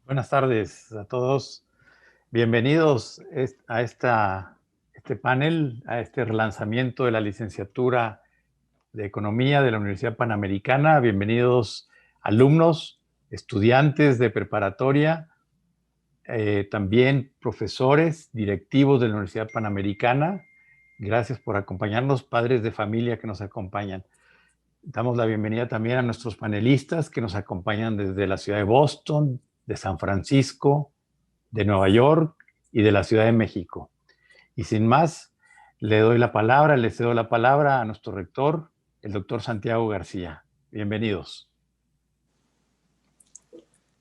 Buenas tardes a todos. Bienvenidos a este panel, a este relanzamiento de la licenciatura de Economía de la Universidad Panamericana. Bienvenidos alumnos, estudiantes de preparatoria, también profesores, directivos de la Universidad Panamericana. Gracias por acompañarnos, padres de familia que nos acompañan. Damos la bienvenida también a nuestros panelistas que nos acompañan desde la ciudad de Boston, de San Francisco, de Nueva York y de la Ciudad de México. Y sin más, le cedo la palabra a nuestro rector, el doctor Santiago García. Bienvenidos.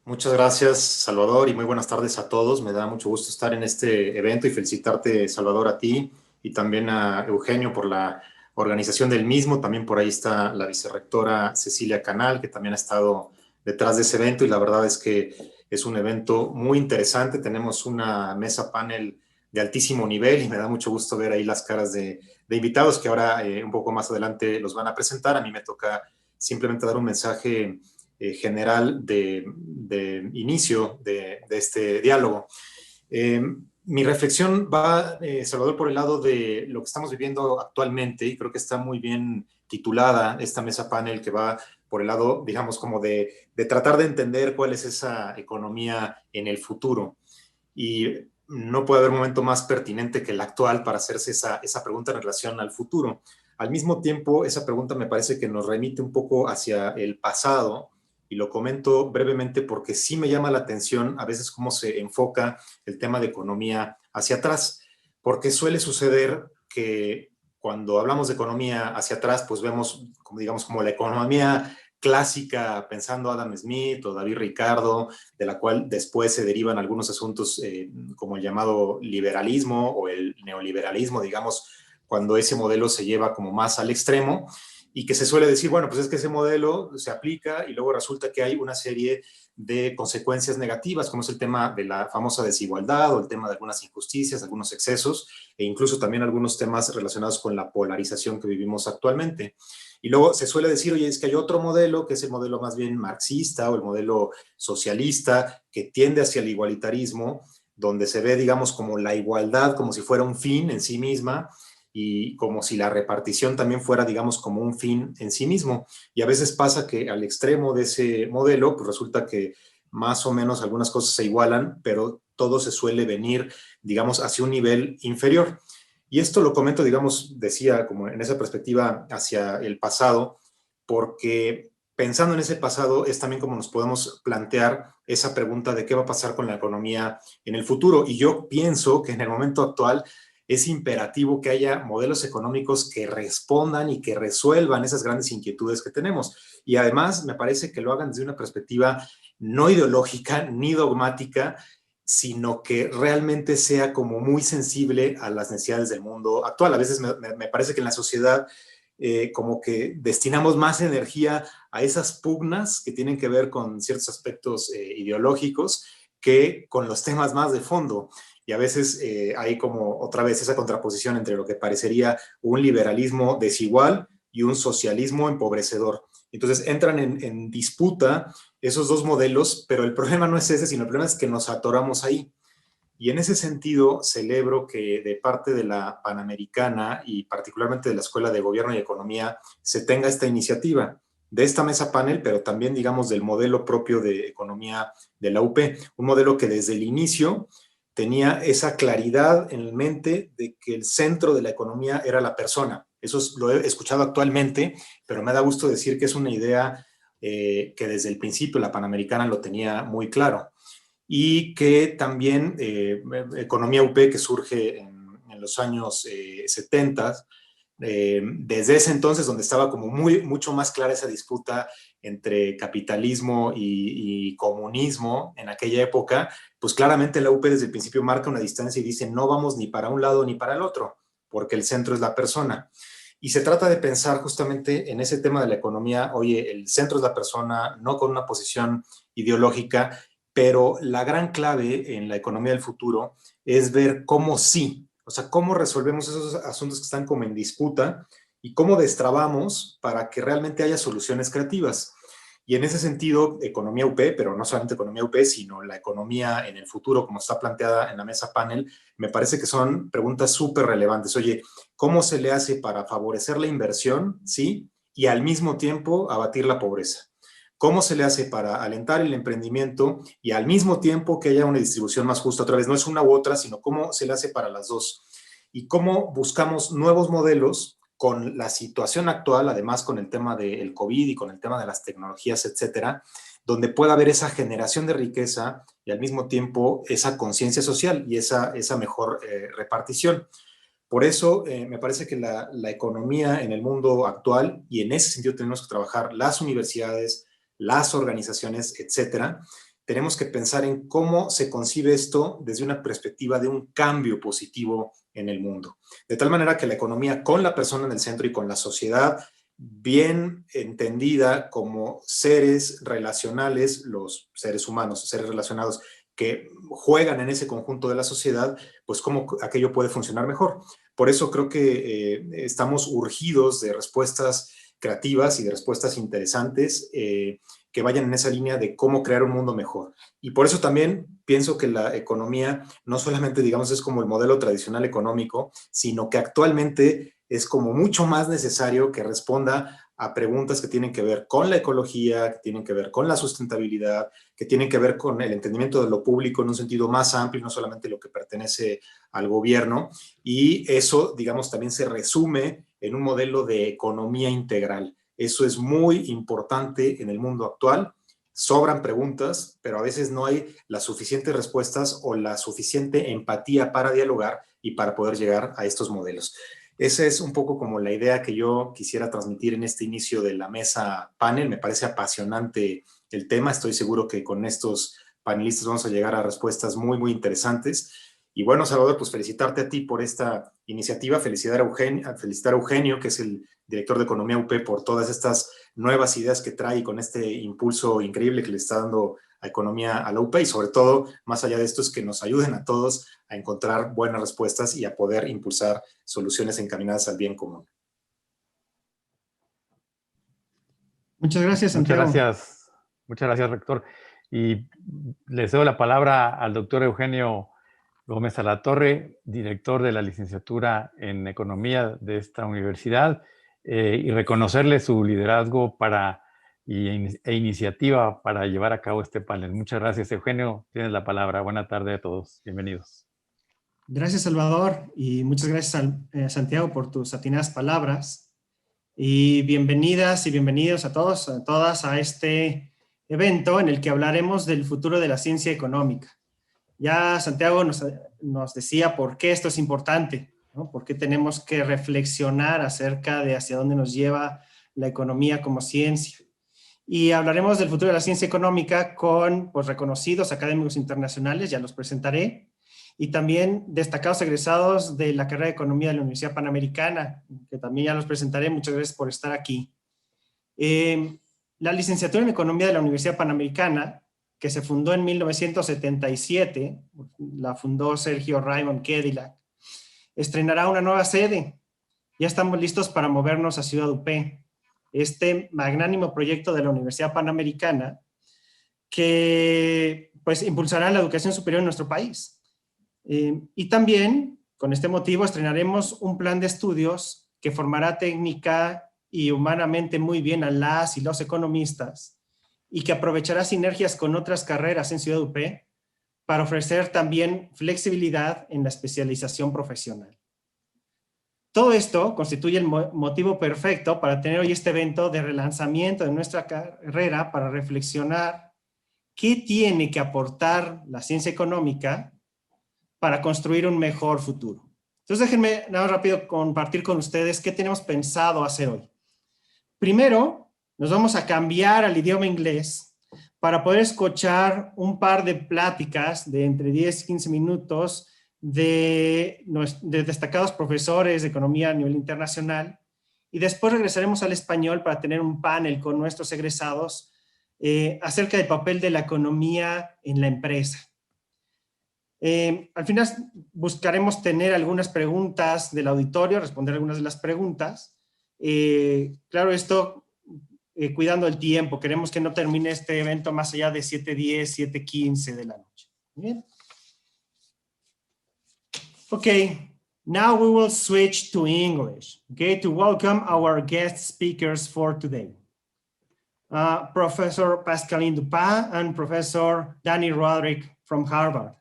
Muchas gracias, Salvador, y muy buenas tardes a todos. Me da mucho gusto estar en este evento y felicitarte, Salvador, a ti y también a Eugenio por la organización del mismo. También por ahí está la vicerrectora Cecilia Canal, que también ha estado detrás de ese evento, y la verdad es que es un evento muy interesante. Tenemos una mesa panel de altísimo nivel y me da mucho gusto ver ahí las caras de invitados que ahora un poco más adelante los van a presentar. A mí me toca simplemente dar un mensaje general de inicio de este diálogo. Mi reflexión va, Salvador, por el lado de lo que estamos viviendo actualmente, y creo que está muy bien titulada esta mesa panel, que va por el lado, digamos, como de tratar de entender cuál es esa economía en el futuro. Y no puede haber momento más pertinente que el actual para hacerse esa pregunta en relación al futuro. Al mismo tiempo, esa pregunta me parece que nos remite un poco hacia el pasado, y lo comento brevemente porque sí me llama la atención a veces cómo se enfoca el tema de economía hacia atrás, porque suele suceder que cuando hablamos de economía hacia atrás, pues vemos, como digamos, como la economía clásica, pensando Adam Smith o David Ricardo, de la cual después se derivan algunos asuntos como el llamado liberalismo o el neoliberalismo, digamos, cuando ese modelo se lleva como más al extremo, y que se suele decir, bueno, pues es que ese modelo se aplica y luego resulta que hay una serie de consecuencias negativas, como es el tema de la famosa desigualdad o el tema de algunas injusticias, algunos excesos, e incluso también algunos temas relacionados con la polarización que vivimos actualmente. Y luego se suele decir, oye, es que hay otro modelo, que es el modelo más bien marxista o el modelo socialista, que tiende hacia el igualitarismo, donde se ve, digamos, como la igualdad como si fuera un fin en sí misma, y como si la repartición también fuera, digamos, como un fin en sí mismo. Y a veces pasa que al extremo de ese modelo, pues resulta que más o menos algunas cosas se igualan, pero todo se suele venir, digamos, hacia un nivel inferior. Y esto lo comento, digamos, decía, como en esa perspectiva hacia el pasado, porque pensando en ese pasado es también como nos podemos plantear esa pregunta de qué va a pasar con la economía en el futuro. Y yo pienso que en el momento actual es imperativo que haya modelos económicos que respondan y que resuelvan esas grandes inquietudes que tenemos. Y además me parece que lo hagan desde una perspectiva no ideológica ni dogmática, sino que realmente sea como muy sensible a las necesidades del mundo actual. A veces me parece que en la sociedad como que destinamos más energía a esas pugnas que tienen que ver con ciertos aspectos ideológicos que con los temas más de fondo. Y a veces hay como otra vez esa contraposición entre lo que parecería un liberalismo desigual y un socialismo empobrecedor. Entonces entran en disputa esos dos modelos, pero el problema no es ese, sino el problema es que nos atoramos ahí. Y en ese sentido, celebro que de parte de la Panamericana y particularmente de la Escuela de Gobierno y Economía se tenga esta iniciativa de esta mesa panel, pero también, digamos, del modelo propio de economía de la UP, un modelo que desde el inicio tenía esa claridad en mente de que el centro de la economía era la persona. Eso lo he escuchado actualmente, pero me da gusto decir que es una idea que desde el principio la Panamericana lo tenía muy claro, y que también Economía UP, que surge en los años 70, desde ese entonces, donde estaba como mucho más clara esa disputa entre capitalismo y comunismo en aquella época, pues claramente la UP desde el principio marca una distancia y dice no vamos ni para un lado ni para el otro, porque el centro es la persona. Y se trata de pensar justamente en ese tema de la economía, oye, el centro es la persona, no con una posición ideológica, pero la gran clave en la economía del futuro es ver cómo sí, o sea, cómo resolvemos esos asuntos que están como en disputa y cómo destrabamos para que realmente haya soluciones creativas. Y en ese sentido, economía UP, pero no solamente economía UP, sino la economía en el futuro, como está planteada en la mesa panel, me parece que son preguntas súper relevantes. Oye, ¿cómo se le hace para favorecer la inversión, sí, y al mismo tiempo abatir la pobreza? ¿Cómo se le hace para alentar el emprendimiento y al mismo tiempo que haya una distribución más justa? Otra vez, no es una u otra, sino cómo se le hace para las dos. Y cómo buscamos nuevos modelos con la situación actual, además con el tema del COVID y con el tema de las tecnologías, etcétera, donde pueda haber esa generación de riqueza y al mismo tiempo esa conciencia social y esa mejor repartición. Por eso me parece que la economía en el mundo actual, y en ese sentido tenemos que trabajar las universidades, las organizaciones, etcétera, tenemos que pensar en cómo se concibe esto desde una perspectiva de un cambio positivo en el mundo. De tal manera que la economía con la persona en el centro y con la sociedad bien entendida como seres relacionales, los seres humanos, seres relacionados que juegan en ese conjunto de la sociedad, pues cómo aquello puede funcionar mejor. Por eso creo que estamos urgidos de respuestas creativas y de respuestas interesantes que vayan en esa línea de cómo crear un mundo mejor. Y por eso también pienso que la economía no solamente, digamos, es como el modelo tradicional económico, sino que actualmente es como mucho más necesario que responda a preguntas que tienen que ver con la ecología, que tienen que ver con la sustentabilidad, que tienen que ver con el entendimiento de lo público en un sentido más amplio, no solamente lo que pertenece al gobierno. Y eso, digamos, también se resume en un modelo de economía integral. Eso es muy importante en el mundo actual. Sobran preguntas, pero a veces no hay las suficientes respuestas o la suficiente empatía para dialogar y para poder llegar a estos modelos. Esa es un poco como la idea que yo quisiera transmitir en este inicio de la mesa panel. Me parece apasionante el tema. Estoy seguro que con estos panelistas vamos a llegar a respuestas muy, muy interesantes. Y bueno, Salvador, pues felicitarte a ti por esta iniciativa, felicitar a Eugenio, que es el director de Economía UP, por todas estas nuevas ideas que trae con este impulso increíble que le está dando a Economía a la UP, y sobre todo, más allá de esto, es que nos ayuden a todos a encontrar buenas respuestas y a poder impulsar soluciones encaminadas al bien común. Muchas gracias, Santiago. Muchas gracias, rector. Y le cedo la palabra al doctor Eugenio Gómez Alatorre, director de la licenciatura en Economía de esta universidad, y reconocerle su liderazgo e iniciativa para llevar a cabo este panel. Muchas gracias, Eugenio. Tienes la palabra. Buena tarde a todos. Bienvenidos. Gracias, Salvador, y muchas gracias, Santiago, por tus atinadas palabras. Y bienvenidas y bienvenidos a todos, a todas, a este evento en el que hablaremos del futuro de la ciencia económica. Ya Santiago nos decía por qué esto es importante, ¿no? Por qué tenemos que reflexionar acerca de hacia dónde nos lleva la economía como ciencia. Y hablaremos del futuro de la ciencia económica con pues, reconocidos académicos internacionales, ya los presentaré, y también destacados egresados de la carrera de Economía de la Universidad Panamericana, que también ya los presentaré. Muchas gracias por estar aquí. La licenciatura en Economía de la Universidad Panamericana, que se fundó en 1977, la fundó Sergio Raymond Cadillac, estrenará una nueva sede. Ya estamos listos para movernos a Ciudad UP. Este magnánimo proyecto de la Universidad Panamericana que pues impulsará la educación superior en nuestro país. Y también, con este motivo, estrenaremos un plan de estudios que formará técnica y humanamente muy bien a las y los economistas y que aprovechará sinergias con otras carreras en Ciudad UP para ofrecer también flexibilidad en la especialización profesional. Todo esto constituye el motivo perfecto para tener hoy este evento de relanzamiento de nuestra carrera para reflexionar qué tiene que aportar la ciencia económica para construir un mejor futuro. Entonces déjenme nada rápido compartir con ustedes qué tenemos pensado hacer hoy. Primero, nos vamos a cambiar al idioma inglés para poder escuchar un par de pláticas de entre 10 y 15 minutos de destacados profesores de economía a nivel internacional, y después regresaremos al español para tener un panel con nuestros egresados acerca del papel de la economía en la empresa. Al final buscaremos tener algunas preguntas del auditorio, responder algunas de las preguntas. Claro, esto cuidando el tiempo. Queremos que no termine este evento más allá de 7:10, 7:15 de la noche. Bien. Okay, now we will switch to English, okay, to welcome our guest speakers for today. Professor Pascaline Dupin and Professor Danny Roderick from Harvard.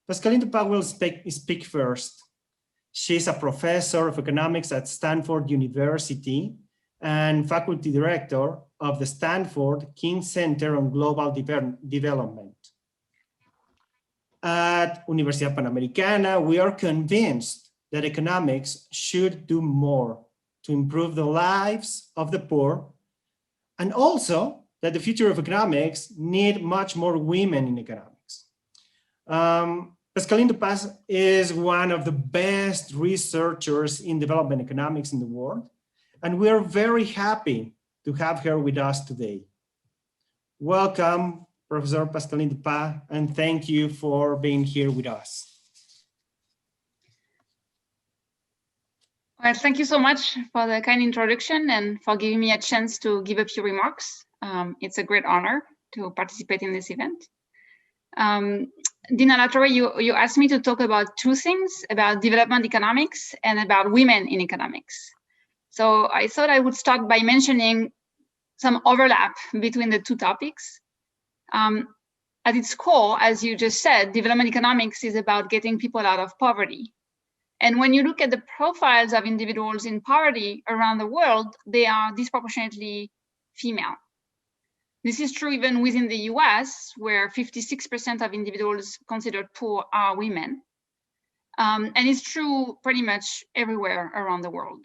Pascaline Dupin will speak first. She's a professor of economics at Stanford University and faculty director of the Stanford King Center on Global Development. At Universidad Panamericana, we are convinced that economics should do more to improve the lives of the poor, and also that the future of economics need much more women in economics. Pascaline Dupin is one of the best researchers in development economics in the world, and we are very happy to have her with us today. Welcome, Professor Pascaline Dupin, and thank you for being here with us. Well, thank you so much for the kind introduction and for giving me a chance to give a few remarks. It's a great honor to participate in this event. Dina Latorre, you asked me to talk about two things, about development economics and about women in economics. So I thought I would start by mentioning some overlap between the two topics. At its core, as you just said, development economics is about getting people out of poverty. And when you look at the profiles of individuals in poverty around the world, they are disproportionately female. This is true even within the US, where 56% of individuals considered poor are women. And it's true pretty much everywhere around the world.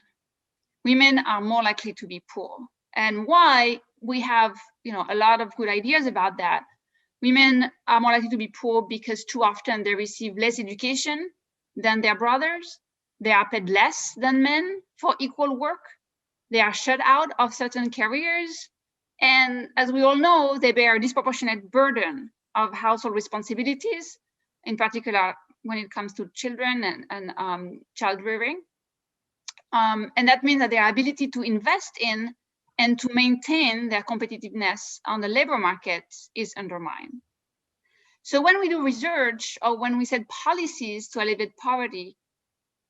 Women are more likely to be poor. And why? We have a lot of good ideas about that. Women are more likely to be poor because too often they receive less education than their brothers. They are paid less than men for equal work. They are shut out of certain careers. And as we all know, they bear a disproportionate burden of household responsibilities, in particular when it comes to children and child rearing. And that means that their ability to invest in and to maintain their competitiveness on the labor market is undermined. So when we do research or when we set policies to alleviate poverty,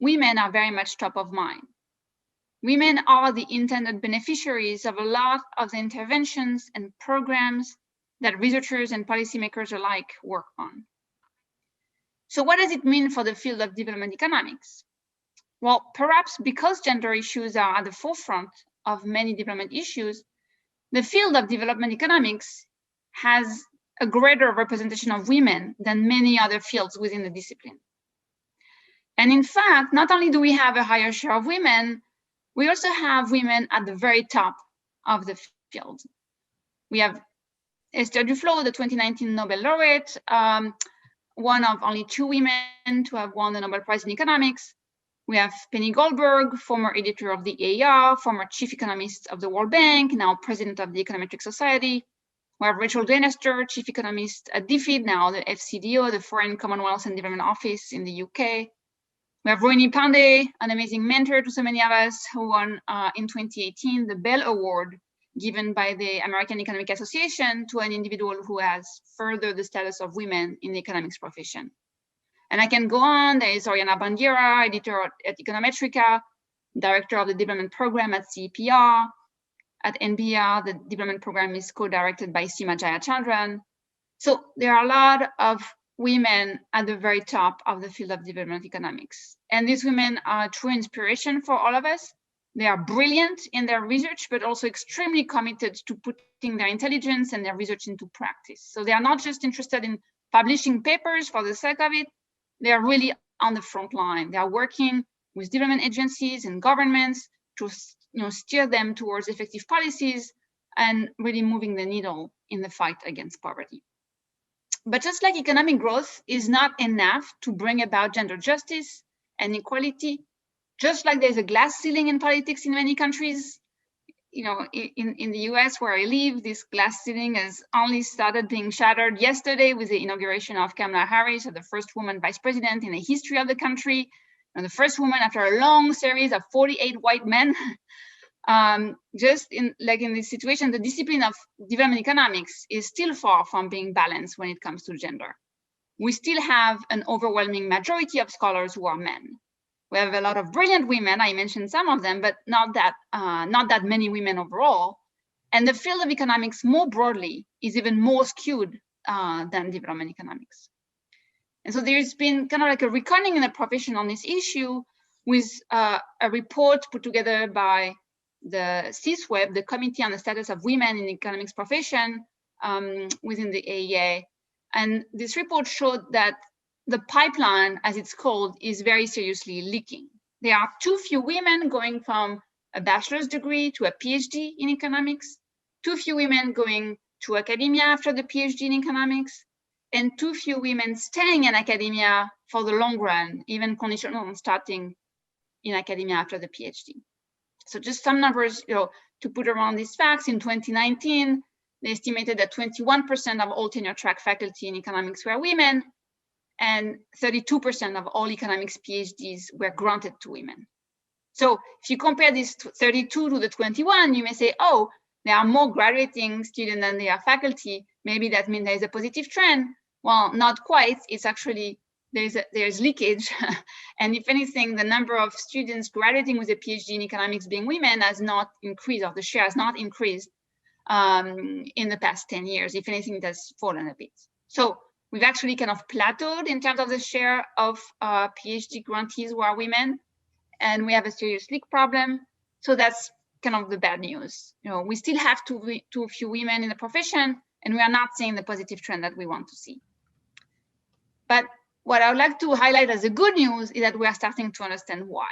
women are very much top of mind. Women are the intended beneficiaries of a lot of the interventions and programs that researchers and policymakers alike work on. So what does it mean for the field of development economics? Well, perhaps because gender issues are at the forefront of many development issues, the field of development economics has a greater representation of women than many other fields within the discipline. And in fact, not only do we have a higher share of women, we also have women at the very top of the field. We have Esther Duflo, the 2019 Nobel laureate, one of only 2 women to have won the Nobel Prize in Economics. We have Penny Goldberg, former editor of the AER, former chief economist of the World Bank, now president of the Econometric Society. We have Rachel Glenister, chief economist at DFID, now the FCDO, the Foreign Commonwealth and Development Office in the UK. We have Rohini Pandey, an amazing mentor to so many of us, who won in 2018 the Bell Award given by the American Economic Association to an individual who has furthered the status of women in the economics profession. And I can go on. There is Oriana Bandiera, editor at Econometrica, director of the development program at CEPR. At NBR, the development program is co-directed by Seema Jayachandran. So there are a lot of women at the very top of the field of development economics. And these women are a true inspiration for all of us. They are brilliant in their research, but also extremely committed to putting their intelligence and their research into practice. So they are not just interested in publishing papers for the sake of it. They are really on the front line. They are working with development agencies and governments to steer them towards effective policies and really moving the needle in the fight against poverty. But just like economic growth is not enough to bring about gender justice and equality, just like there's a glass ceiling in politics in many countries, in the US where I live, this glass ceiling has only started being shattered yesterday with the inauguration of Kamala Harris, the first woman vice president in the history of the country, and the first woman after a long series of 48 white men. just in this situation, the discipline of development economics is still far from being balanced when it comes to gender. We still have an overwhelming majority of scholars who are men. We have a lot of brilliant women. I mentioned some of them, but not that many women overall. And the field of economics more broadly is even more skewed than development economics. And so there's been kind of like a reckoning in the profession on this issue with a report put together by the CISWEB, the Committee on the Status of Women in the Economics Profession within the AEA. And this report showed that the pipeline, as it's called, is very seriously leaking. There are too few women going from a bachelor's degree to a PhD in economics, too few women going to academia after the PhD in economics, and too few women staying in academia for the long run, even conditional on starting in academia after the PhD. So just some numbers, to put around these facts. In 2019, they estimated that 21% of all tenure track faculty in economics were women, and 32% of all economics PhDs were granted to women. So if you compare this 32 to the 21, you may say, oh, there are more graduating students than there are faculty. Maybe that means there's a positive trend. Well, not quite. It's actually, there's leakage. And if anything, the number of students graduating with a PhD in economics being women has not increased, or the share has not increased in the past 10 years. If anything, it has fallen a bit. So we've actually kind of plateaued in terms of the share of PhD grantees who are women, and we have a serious leak problem. So that's kind of the bad news. We still have too few women in the profession, and we are not seeing the positive trend that we want to see. But what I would like to highlight as the good news is that we are starting to understand why.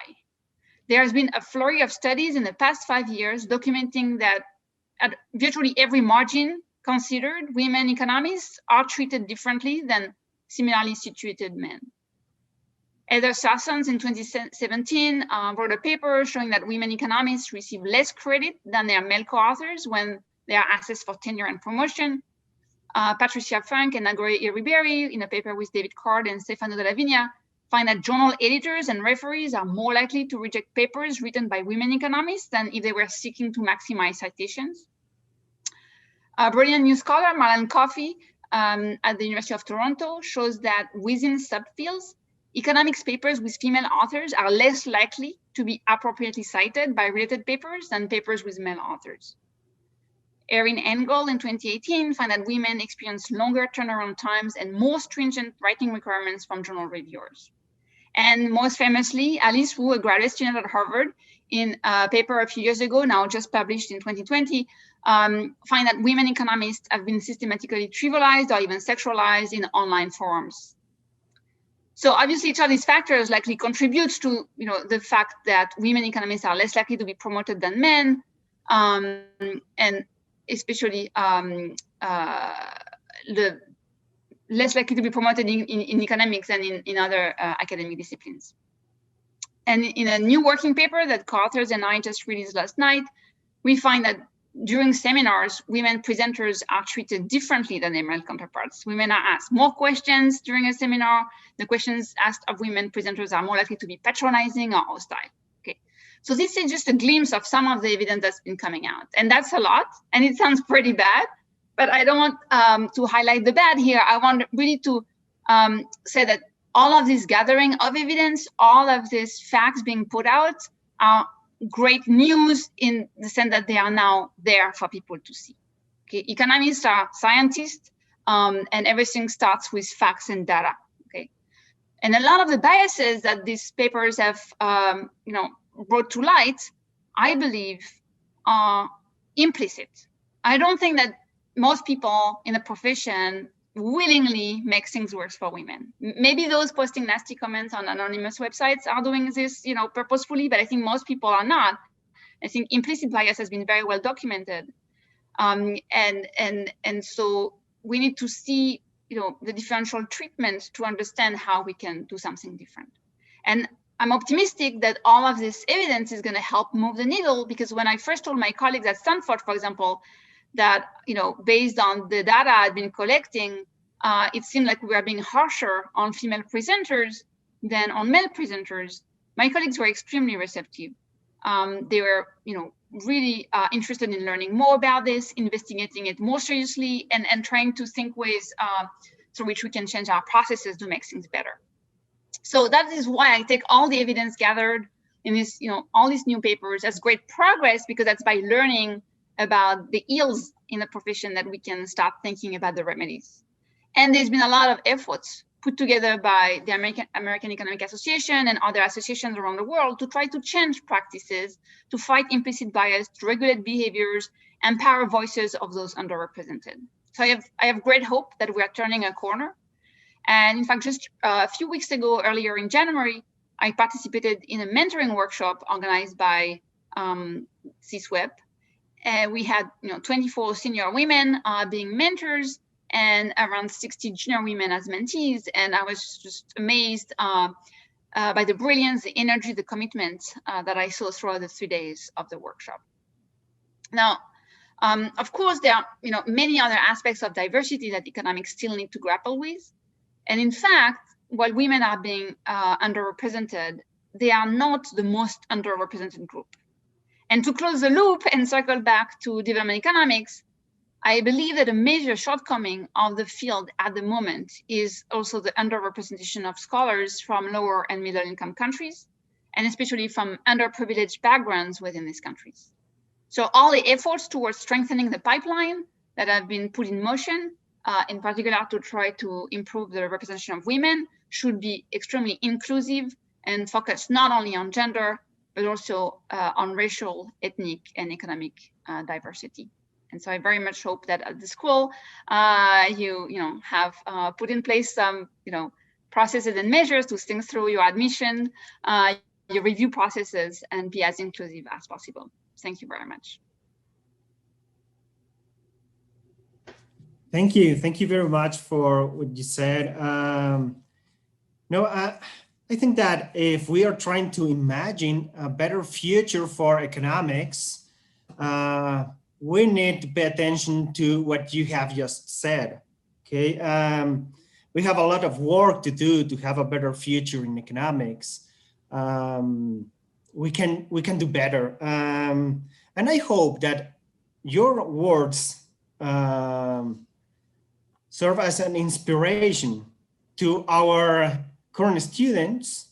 There has been a flurry of studies in the past 5 years documenting that at virtually every margin considered, women economists are treated differently than similarly situated men. Heather Sarsons in 2017 wrote a paper showing that women economists receive less credit than their male co-authors when they are assessed for tenure and promotion. Patricia Funk and Nagore Iriberi, in a paper with David Card and Stefano Della Vigna, find that journal editors and referees are more likely to reject papers written by women economists than if they were seeking to maximize citations. A brilliant new scholar, Marlene Coffey, at the University of Toronto, shows that within subfields, economics papers with female authors are less likely to be appropriately cited by related papers than papers with male authors. Erin Engel in 2018 found that women experience longer turnaround times and more stringent writing requirements from journal reviewers. And most famously, Alice Wu, a graduate student at Harvard, in a paper a few years ago, now just published in 2020, find that women economists have been systematically trivialized or even sexualized in online forums. So obviously, each of these factors likely contributes to the fact that women economists are less likely to be promoted than men, and especially the less likely to be promoted in economics than in other academic disciplines. And in a new working paper that co-authors and I just released last night, we find that during seminars, women presenters are treated differently than their male counterparts. Women are asked more questions during a seminar. The questions asked of women presenters are more likely to be patronizing or hostile. Okay, so this is just a glimpse of some of the evidence that's been coming out. And that's a lot, and it sounds pretty bad, but I don't want to highlight the bad here. I want really to say that all of this gathering of evidence, all of these facts being put out are great news in the sense that they are now there for people to see. Okay, economists are scientists, and everything starts with facts and data. Okay, and a lot of the biases that these papers have, brought to light, I believe, are implicit. I don't think that most people in the profession willingly make things worse for women. Maybe those posting nasty comments on anonymous websites are doing this, purposefully, but I think most people are not. I think implicit bias has been very well documented, and so we need to see, the differential treatment to understand how we can do something different. And I'm optimistic that all of this evidence is going to help move the needle, because when I first told my colleagues at Stanford, for example, that, based on the data I'd been collecting, it seemed like we were being harsher on female presenters than on male presenters. My colleagues were extremely receptive. They were, really interested in learning more about this, investigating it more seriously, and trying to think ways through which we can change our processes to make things better. So that is why I take all the evidence gathered in this, all these new papers as great progress, because that's by learning about the ills in the profession that we can start thinking about the remedies. And there's been a lot of efforts put together by the American Economic Association and other associations around the world to try to change practices, to fight implicit bias, to regulate behaviors, empower voices of those underrepresented. So I have great hope that we are turning a corner. And in fact, just a few weeks ago, earlier in January, I participated in a mentoring workshop organized by CSWEP. We had 24 senior women being mentors and around 60 junior women as mentees. And I was just amazed by the brilliance, the energy, the commitment that I saw throughout the 3 days of the workshop. Now, of course, there are many other aspects of diversity that economics still need to grapple with. And in fact, while women are being underrepresented, they are not the most underrepresented group. And to close the loop and circle back to development economics, I believe that a major shortcoming of the field at the moment is also the underrepresentation of scholars from lower and middle income countries, and especially from underprivileged backgrounds within these countries. So all the efforts towards strengthening the pipeline that have been put in motion, in particular to try to improve the representation of women, should be extremely inclusive and focus not only on gender, but also on racial, ethnic, and economic diversity. And so I very much hope that at the school, you have put in place some processes and measures to think through your admission, your review processes, and be as inclusive as possible. Thank you very much. Thank you. Thank you very much for what you said. I think that if we are trying to imagine a better future for economics, we need to pay attention to what you have just said. Okay, we have a lot of work to do to have a better future in economics. We can do better, and I hope that your words serve as an inspiration to our current students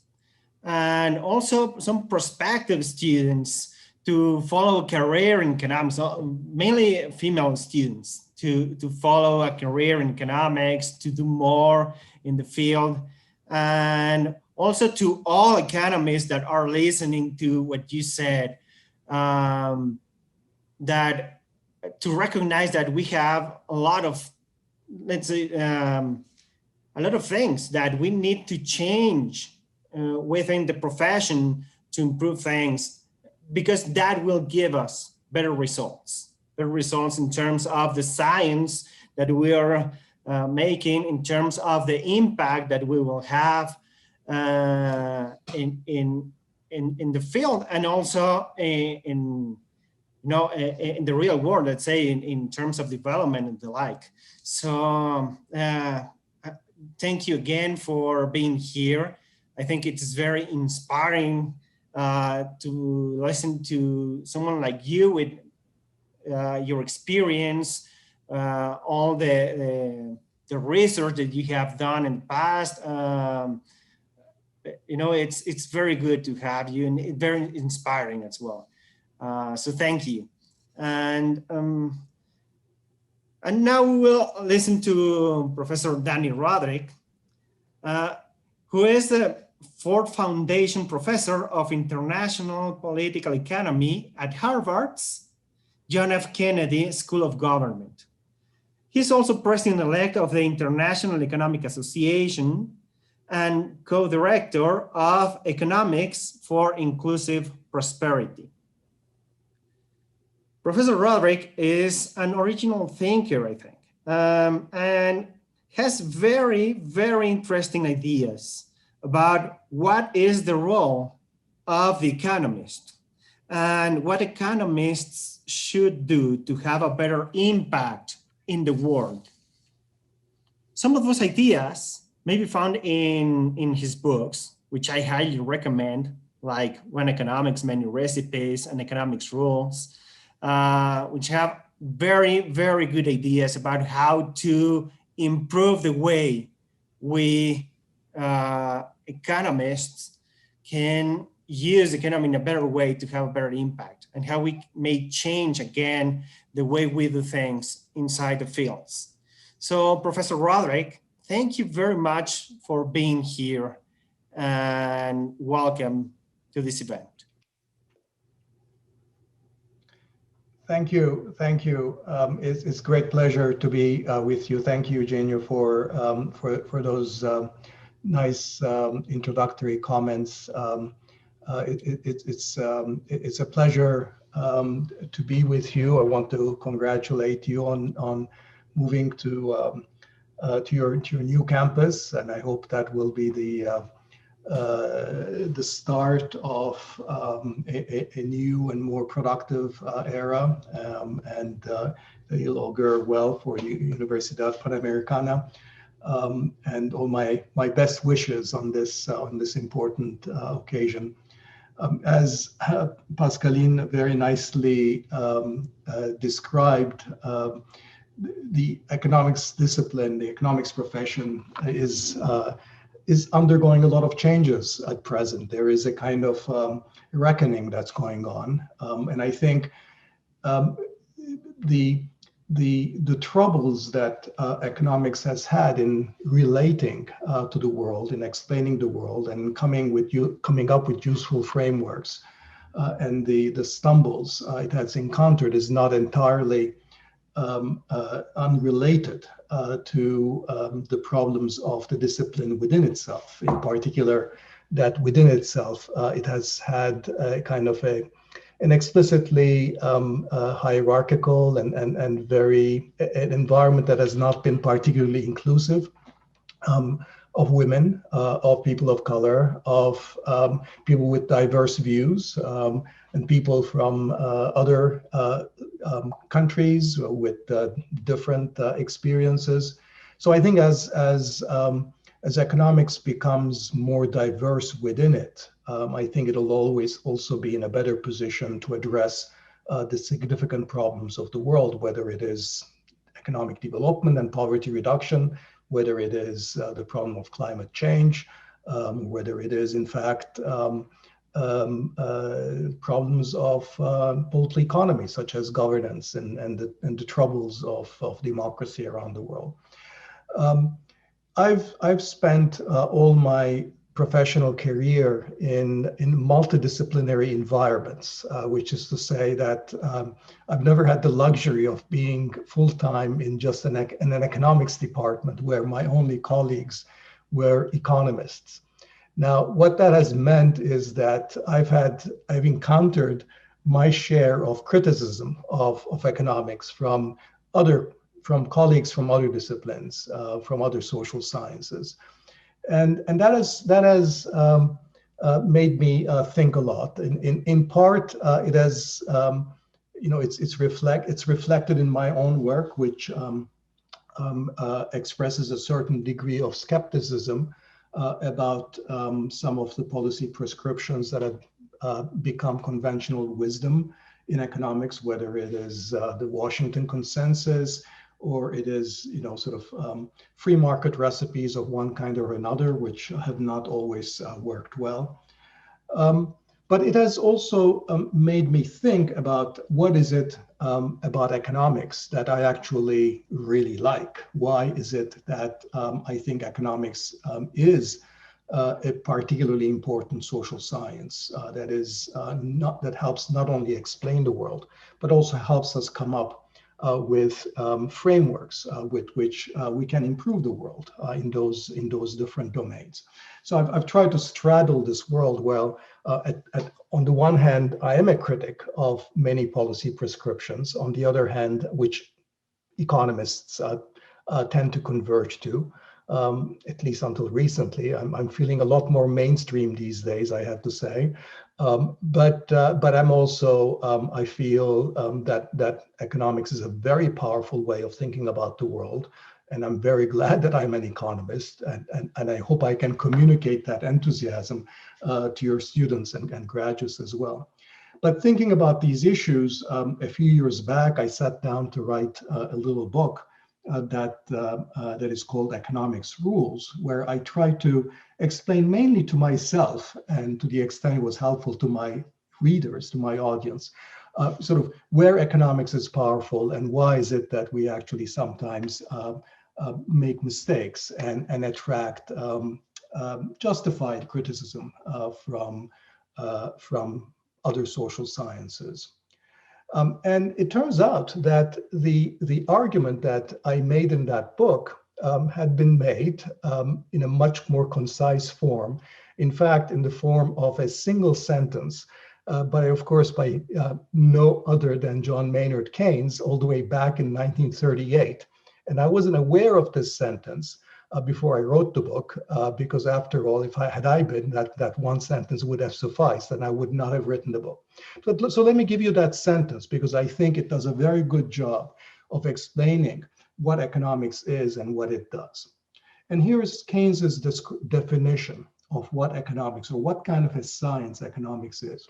and also some prospective students to follow a career in economics, mainly female students, to follow a career in economics, to do more in the field, and also to all economists that are listening to what you said, that to recognize that we have a lot of, let's say, a lot of things that we need to change within the profession to improve things, because that will give us better results in terms of the science that we are making, in terms of the impact that we will have in the field, and also in the real world, let's say, in terms of development and the like. So thank you again for being here. I think it is very inspiring to listen to someone like you with your experience, all the research that you have done in the past. It's very good to have you, and very inspiring as well. So thank you. And now we will listen to Professor Danny Roderick, who is the Ford Foundation Professor of International Political Economy at Harvard's John F. Kennedy School of Government. He's also President-elect of the International Economic Association and co-director of Economics for Inclusive Prosperity. Professor Roderick is an original thinker, I think, and has very, very interesting ideas about what is the role of the economist and what economists should do to have a better impact in the world. Some of those ideas may be found in his books, which I highly recommend. like One Economics menu recipes and economics rules, which have very, very good ideas about how to improve the way we economists can use the economy in a better way to have a better impact, and how we may change again the way we do things inside the fields. So Professor Roderick, thank you very much for being here, and welcome to this event. Thank you. Thank you. It's a great pleasure to be with you. Thank you, Eugenio, for those nice introductory comments. It's a pleasure to be with you. I want to congratulate you on moving to your new campus, and I hope that will be the start of a new and more productive era, and it'll augur well for Universidad Panamericana. And all my best wishes on this important occasion. As Pascaline very nicely described, the economics discipline, the economics profession is undergoing a lot of changes at present. There is a kind of reckoning that's going on, and I think the troubles that economics has had in relating to the world, in explaining the world, and coming up with useful frameworks, and the stumbles it has encountered is not entirely unrelated to the problems of the discipline within itself. In particular, that within itself it has had a kind of an explicitly hierarchical and very an environment that has not been particularly inclusive of women, of people of color, of people with diverse views, and people from other countries with different experiences. So I think as economics becomes more diverse within it, I think it'll always also be in a better position to address the significant problems of the world, whether it is economic development and poverty reduction, whether it is the problem of climate change, whether it is in fact problems of political economy, such as governance and the troubles of democracy around the world. I've spent all my professional career in multidisciplinary environments, which is to say that I've never had the luxury of being full-time in just in an economics department where my only colleagues were economists. Now, what that has meant is that I've encountered my share of criticism of economics from colleagues from other disciplines, from other social sciences. And that has made me think a lot. In part, it has, it's reflected in my own work, which expresses a certain degree of skepticism about some of the policy prescriptions that have become conventional wisdom in economics, whether it is the Washington Consensus, or it is, free market recipes of one kind or another, which have not always worked well. But it has also made me think about what is it about economics that I actually really like? Why is it that I think economics is a particularly important social science that helps not only explain the world, but also helps us come up with frameworks with which we can improve the world in those different domains. So I've tried to straddle this world well. On the one hand, I am a critic of many policy prescriptions. On the other hand, which economists tend to converge to, at least until recently. I'm feeling a lot more mainstream these days, I have to say. But I'm also, I feel that economics is a very powerful way of thinking about the world. And I'm very glad that I'm an economist, and I hope I can communicate that enthusiasm to your students and graduates as well. But thinking about these issues, a few years back, I sat down to write a little book that is called Economics Rules, where I try to explain mainly to myself, and to the extent it was helpful to my readers, to my audience, sort of where economics is powerful and why is it that we actually sometimes make mistakes and attract justified criticism from other social sciences. And it turns out that the argument that I made in that book had been made in a much more concise form. In fact, in the form of a single sentence, but of course by no other than John Maynard Keynes all the way back in 1938. And I wasn't aware of this sentence before I wrote the book, because after all, if I had been, that one sentence would have sufficed and I would not have written the book. So let me give you that sentence, because I think it does a very good job of explaining what economics is and what it does. And here's Keynes's definition of what economics, or what kind of a science economics is.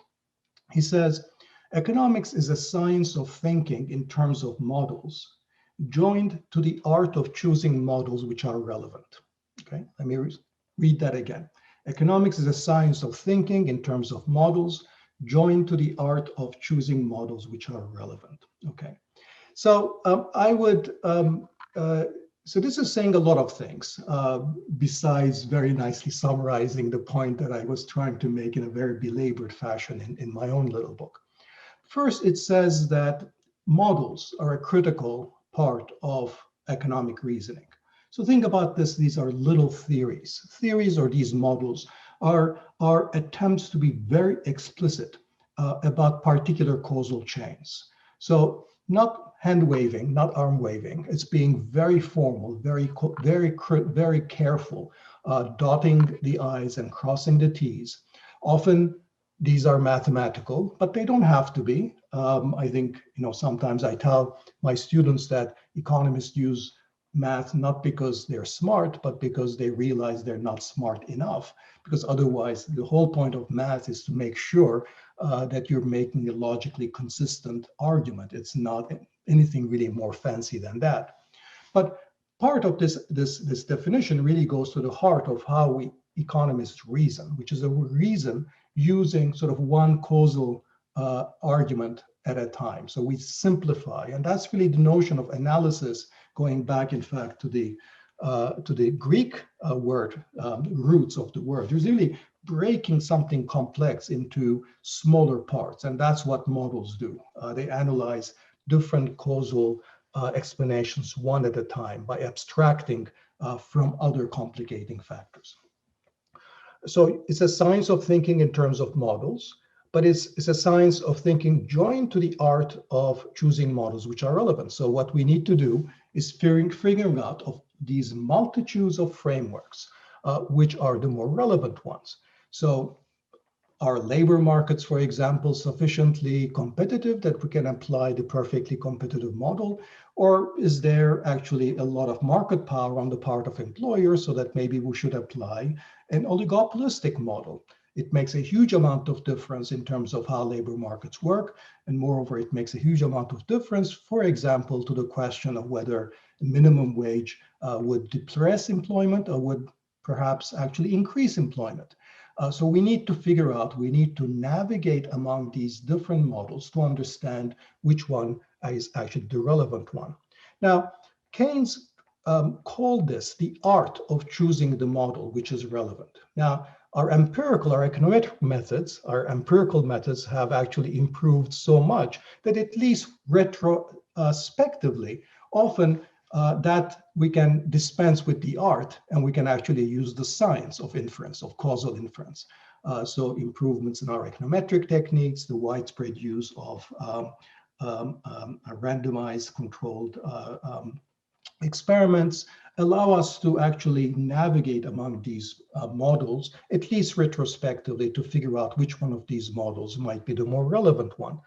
He says, economics is a science of thinking in terms of models, joined to the art of choosing models which are relevant. Okay, let me read that again. Economics is a science of thinking in terms of models, joined to the art of choosing models which are relevant. Okay, so so this is saying a lot of things, besides very nicely summarizing the point that I was trying to make in a very belabored fashion in my own little book. First, it says that models are a critical part of economic reasoning. So think about this, these are little theories. Theories, or these models, are attempts to be very explicit about particular causal chains. So not hand waving, not arm waving, it's being very formal, very careful, dotting the I's and crossing the T's. Often these are mathematical, but they don't have to be. I think, sometimes I tell my students that economists use math not because they're smart, but because they realize they're not smart enough. Because otherwise, the whole point of math is to make sure that you're making a logically consistent argument. It's not anything really more fancy than that. But part of this definition really goes to the heart of how we economists reason, which is a reason using sort of one causal argument at a time. So we simplify, and that's really the notion of analysis, going back, in fact, to the Greek word, roots of the word. There's really breaking something complex into smaller parts, and that's what models do. They analyze different causal explanations one at a time by abstracting from other complicating factors. So it's a science of thinking in terms of models, but it's a science of thinking joined to the art of choosing models which are relevant. So what we need to do is figuring out of these multitudes of frameworks, which are the more relevant ones. So are labor markets, for example, sufficiently competitive that we can apply the perfectly competitive model? Or is there actually a lot of market power on the part of employers so that maybe we should apply an oligopolistic model? It makes a huge amount of difference in terms of how labor markets work. And moreover, it makes a huge amount of difference, for example, to the question of whether minimum wage would depress employment or would perhaps actually increase employment. So we need to figure out, we need to navigate among these different models to understand which one is actually the relevant one. Now, Keynes called this the art of choosing the model which is relevant. Now, our econometric methods, our empirical methods have actually improved so much that at least retrospectively, often that we can dispense with the art and we can actually use the science of inference, of causal inference. So improvements in our econometric techniques, the widespread use of randomized controlled experiments allow us to actually navigate among these models, at least retrospectively, to figure out which one of these models might be the more relevant one.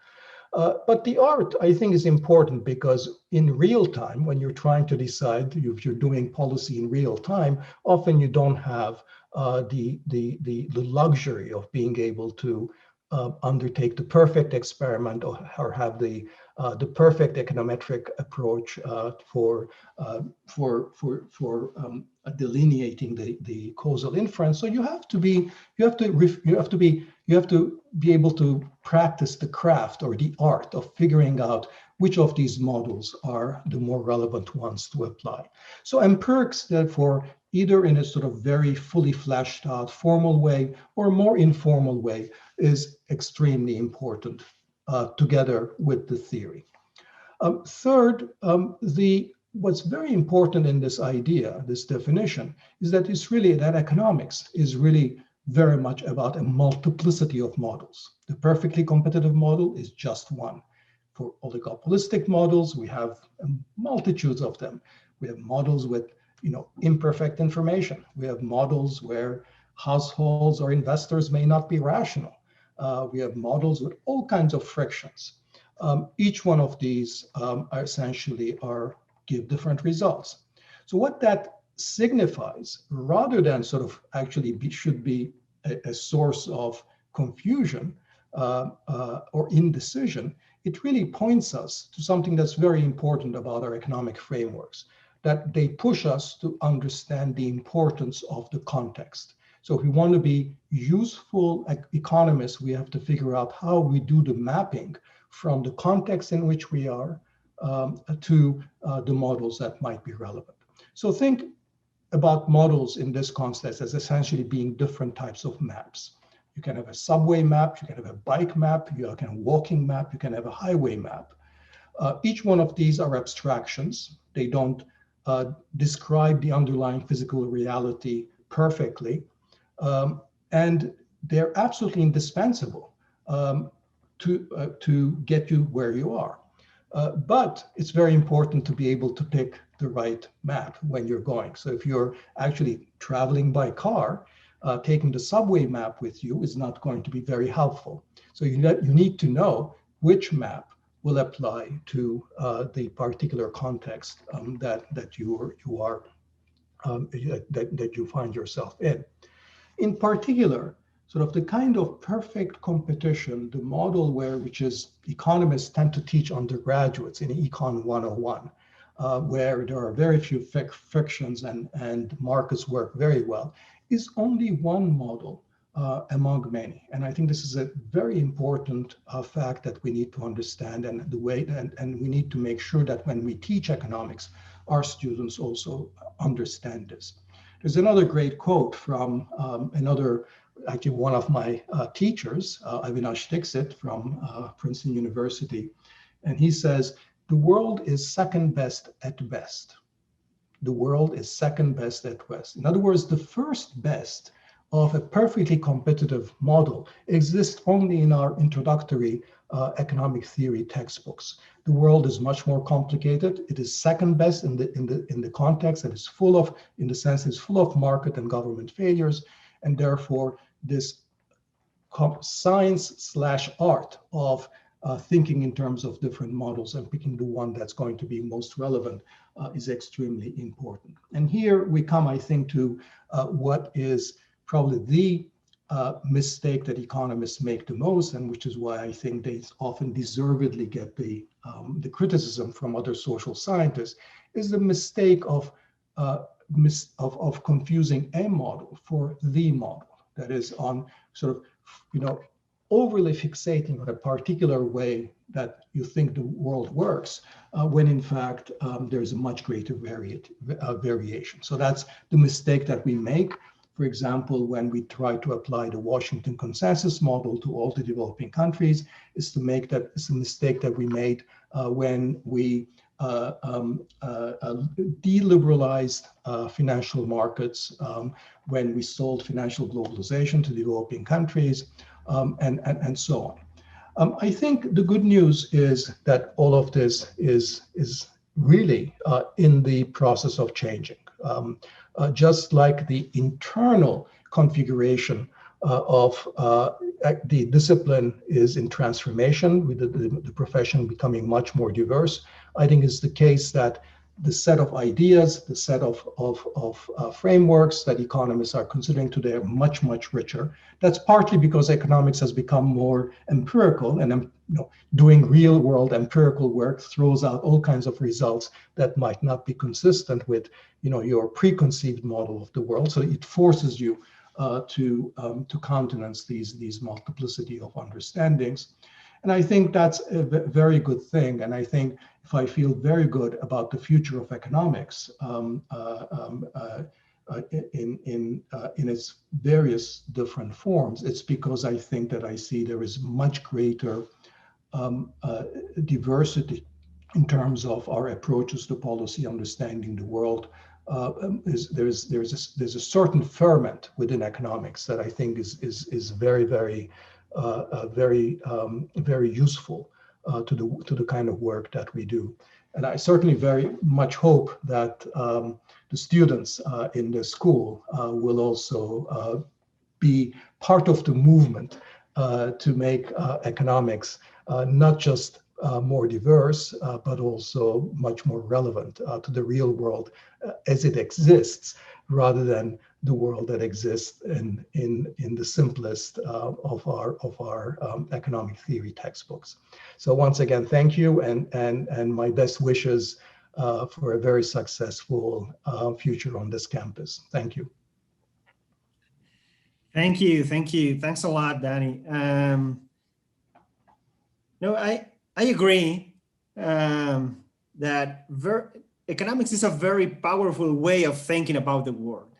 But the art, I think, is important because in real time, when you're trying to decide if you're doing policy in real time, often you don't have the luxury of being able to undertake the perfect experiment or have the perfect econometric approach for delineating the causal inference. So you have to be able to practice the craft or the art of figuring out which of these models are the more relevant ones to apply. So empirics, therefore, either in a sort of very fully fleshed out formal way or more informal way, is extremely important together with the theory. Third, what's very important in this idea, this definition, is that it's really that economics is really very much about a multiplicity of models. The perfectly competitive model is just one. For oligopolistic models, we have multitudes of them. We have models with imperfect information. We have models where households or investors may not be rational. We have models with all kinds of frictions. Each one of these essentially give different results. So what that signifies, rather than sort of actually should be a source of confusion or indecision, it really points us to something that's very important about our economic frameworks, that they push us to understand the importance of the context. So if we want to be useful economists, we have to figure out how we do the mapping from the context in which we are to the models that might be relevant. So think about models in this context as essentially being different types of maps. You can have a subway map, you can have a bike map, you can have a walking map, you can have a highway map. Each one of these are abstractions. They don't describe the underlying physical reality perfectly. And they're absolutely indispensable to get you where you are. But it's very important to be able to pick the right map when you're going. So if you're actually traveling by car, taking the subway map with you is not going to be very helpful. So you need to know which map will apply to the particular context that you find yourself in. In particular, sort of the kind of perfect competition, the model which is economists tend to teach undergraduates in Econ 101, where there are very few frictions and markets work very well, is only one model among many. And I think this is a very important fact that we need to understand, and we need to make sure that when we teach economics, our students also understand this. There's another great quote from actually one of my teachers, Avinash Dixit from Princeton University. And he says, the world is second best at best. The world is second best at best. In other words, the first best of a perfectly competitive model exists only in our introductory economic theory textbooks. The world is much more complicated. It is second best in the context that is full of, in the sense it's full of market and government failures, and therefore this science/art of thinking in terms of different models and picking the one that's going to be most relevant is extremely important. And here we come, I think, to what is probably the mistake that economists make the most, and which is why I think they often deservedly get the criticism from other social scientists, is the mistake of confusing a model for the model. That is, on sort of, overly fixating on a particular way that you think the world works, when in fact there's a much greater variation. So that's the mistake that we make. For example, when we try to apply the Washington consensus model to all the developing countries, it's a mistake that we made when we deliberalized financial markets, when we sold financial globalization to developing countries, and so on. I think the good news is that all of this is really in the process of changing. Just like the internal configuration the discipline is in transformation, with the profession becoming much more diverse. I think it's the case that the set of ideas, the set of frameworks that economists are considering today are much, much richer. That's partly because economics has become more empirical, and doing real world empirical work throws out all kinds of results that might not be consistent with your preconceived model of the world. So it forces you to countenance these multiplicity of understandings. And I think that's a very good thing. And I think if I feel very good about the future of economics in its various different forms, it's because I think that I see there is much greater diversity in terms of our approaches to policy, understanding the world. There's a certain ferment within economics that I think is very, very very useful to the kind of work that we do. And I certainly very much hope that the students in the school will also be part of the movement to make economics not just more diverse, but also much more relevant to the real world as it exists, rather than the world that exists in the simplest of our economic theory textbooks. So once again, thank you, and my best wishes for a very successful future on this campus. Thank you. Thank you. Thanks a lot, Danny. No, I agree that economics is a very powerful way of thinking about the world,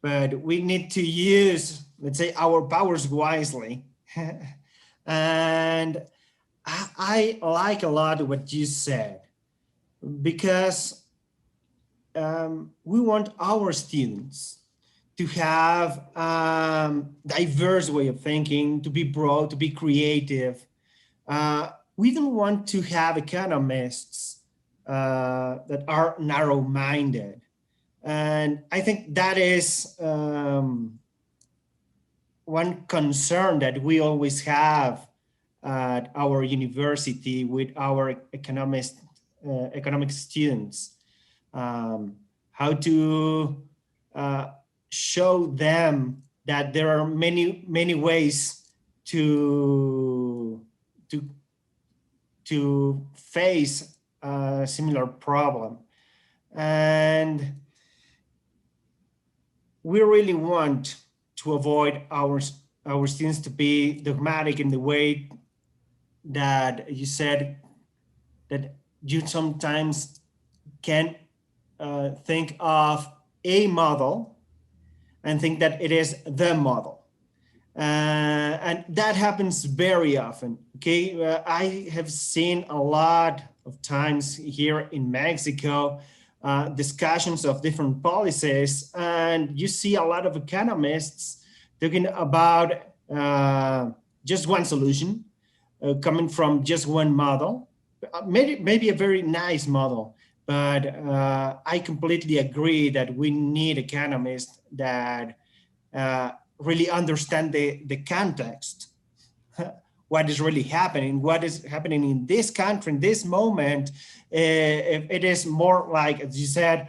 but we need to use, let's say, our powers wisely. And I like a lot what you said, because we want our students to have diverse way of thinking, to be broad, to be creative. We don't want to have economists that are narrow-minded. And I think that is one concern that we always have at our university with our economic students, how to show them that there are many ways to face a similar problem. And we really want to avoid our students to be dogmatic in the way that you said, that you sometimes can think of a model and think that it is the model. And that happens very often, okay? I have seen a lot of times here in Mexico, discussions of different policies, and you see a lot of economists talking about just one solution, coming from just one model, maybe a very nice model, but I completely agree that we need economists that really understand the context, what is really happening, what is happening in this country, in this moment, if it is more like, as you said,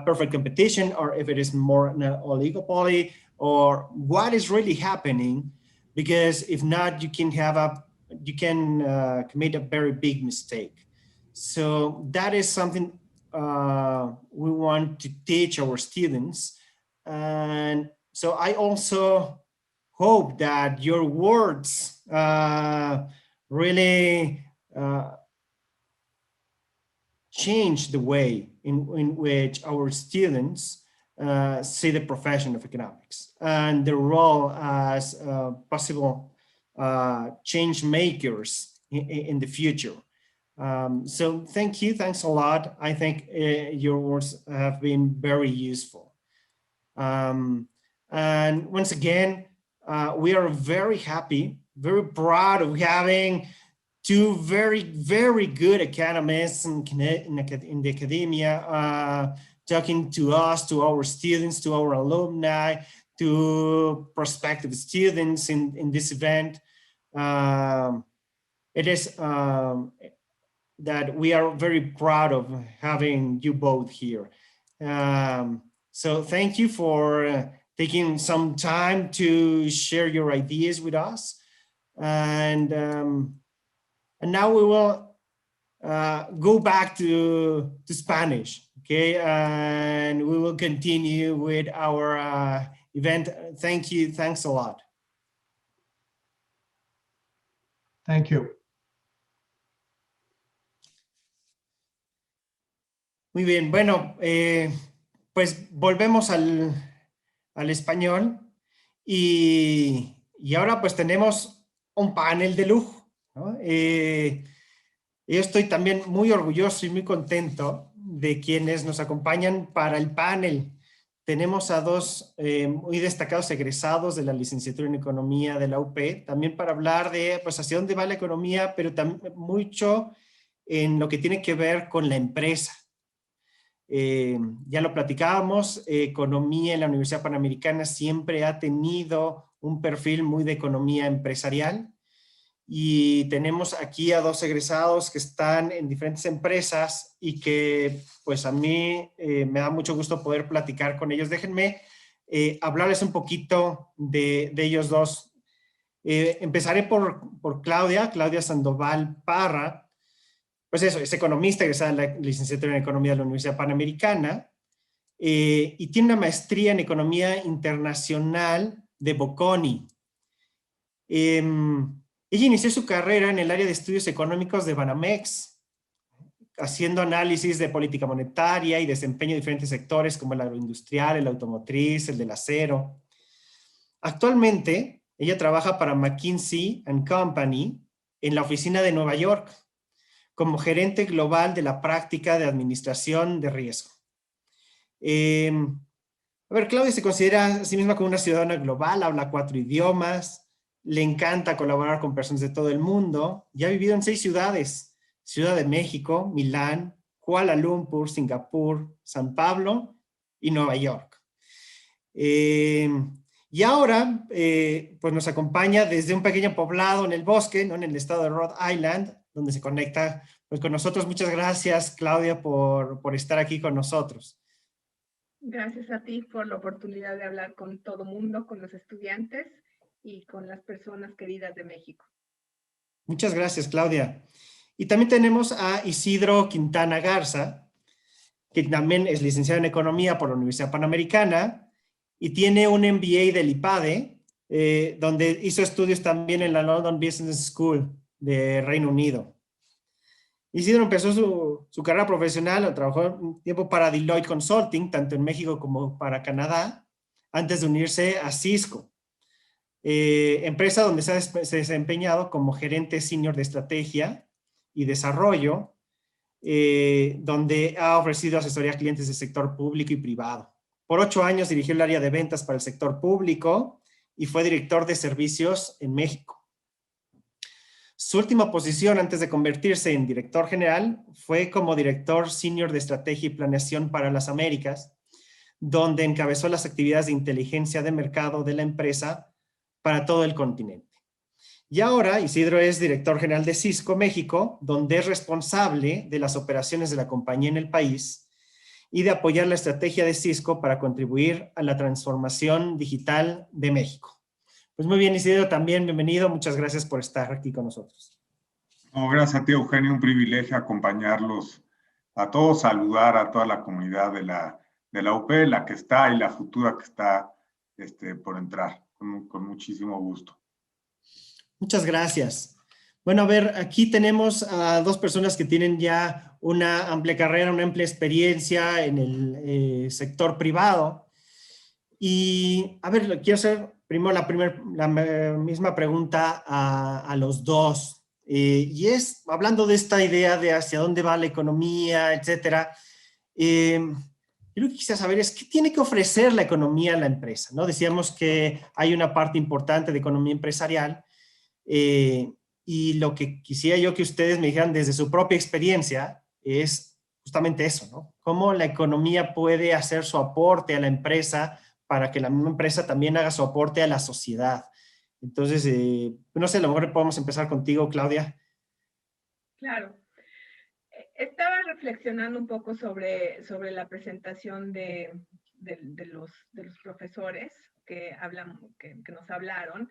perfect competition, or if it is more an oligopoly, or what is really happening, because if not, you can commit a very big mistake. So that is something we want to teach our students. And so I also hope that your words really change the way in which our students see the profession of economics and their role as possible change makers in the future. So thanks a lot. I think your words have been very useful. And once again, we are very happy, very proud of having two very, very good economists in the academia talking to us, to our students, to our alumni, to prospective students in this event. It is that we are very proud of having you both here. So thank you for taking some time to share your ideas with us. And now we will go back to Spanish, okay? And we will continue with our event. Thank you, thanks a lot. Thank you. Muy bien, bueno, pues volvemos al español y ahora pues tenemos un panel de lujo, ¿no? Yo estoy también muy orgulloso y muy contento de quienes nos acompañan para el panel. Tenemos a dos muy destacados egresados de la licenciatura en Economía de la UP, también para hablar de pues hacia dónde va la economía, pero también mucho en lo que tiene que ver con la empresa. Ya lo platicábamos, economía en la Universidad Panamericana siempre ha tenido un perfil muy de economía empresarial y tenemos aquí a dos egresados que están en diferentes empresas y que pues a mí me da mucho gusto poder platicar con ellos. Déjenme hablarles un poquito de ellos dos. Empezaré por Claudia Sandoval Parra. Pues eso, es economista, egresada de la licenciatura en Economía de la Universidad Panamericana y tiene una maestría en Economía Internacional de Bocconi. Ella inició su carrera en el área de estudios económicos de Banamex, haciendo análisis de política monetaria y desempeño de diferentes sectores como el agroindustrial, el automotriz, el del acero. Actualmente, ella trabaja para McKinsey & Company en la oficina de Nueva York, como gerente global de la práctica de administración de riesgo. Claudia se considera a sí misma como una ciudadana global, habla 4 idiomas, le encanta colaborar con personas de todo el mundo y ha vivido en 6 ciudades: Ciudad de México, Milán, Kuala Lumpur, Singapur, San Pablo y Nueva York. Y ahora pues nos acompaña desde un pequeño poblado en el bosque, ¿no? En el estado de Rhode Island, donde se conecta pues, con nosotros. Muchas gracias, Claudia, por estar aquí con nosotros. Gracias a ti por la oportunidad de hablar con todo mundo, con los estudiantes y con las personas queridas de México. Muchas gracias, Claudia. Y también tenemos a Isidro Quintana Garza, que también es licenciado en Economía por la Universidad Panamericana y tiene un MBA del IPADE, donde hizo estudios también en la London Business School de Reino Unido. Isidro empezó su carrera profesional, trabajó un tiempo para Deloitte Consulting, tanto en México como para Canadá, antes de unirse a Cisco, empresa donde se ha desempeñado como gerente senior de estrategia y desarrollo, donde ha ofrecido asesoría a clientes del sector público y privado. Por 8 años dirigió el área de ventas para el sector público y fue director de servicios en México. Su última posición antes de convertirse en director general fue como director senior de estrategia y planeación para las Américas, donde encabezó las actividades de inteligencia de mercado de la empresa para todo el continente. Y ahora Isidro es director general de Cisco México, donde es responsable de las operaciones de la compañía en el país y de apoyar la estrategia de Cisco para contribuir a la transformación digital de México. Pues muy bien, Isidro, también bienvenido. Muchas gracias por estar aquí con nosotros. No, gracias a ti, Eugenio. Un privilegio acompañarlos a todos, saludar a toda la comunidad de la UP, la que está y la futura que está por entrar. Con muchísimo gusto. Muchas gracias. Bueno, a ver, aquí tenemos a 2 personas que tienen ya una amplia carrera, una amplia experiencia en el sector privado. Y, a ver, quiero hacer primero la misma pregunta a los dos. Y es, hablando de esta idea de hacia dónde va la economía, etcétera, yo lo que quisiera saber es qué tiene que ofrecer la economía a la empresa, ¿no? Decíamos que hay una parte importante de economía empresarial y lo que quisiera yo que ustedes me dijeran desde su propia experiencia es justamente eso, ¿no? Cómo la economía puede hacer su aporte a la empresa para que la misma empresa también haga su aporte a la sociedad. Entonces, no sé, a lo mejor podemos empezar contigo, Claudia. Claro. Estaba reflexionando un poco sobre la presentación de los profesores que nos hablaron,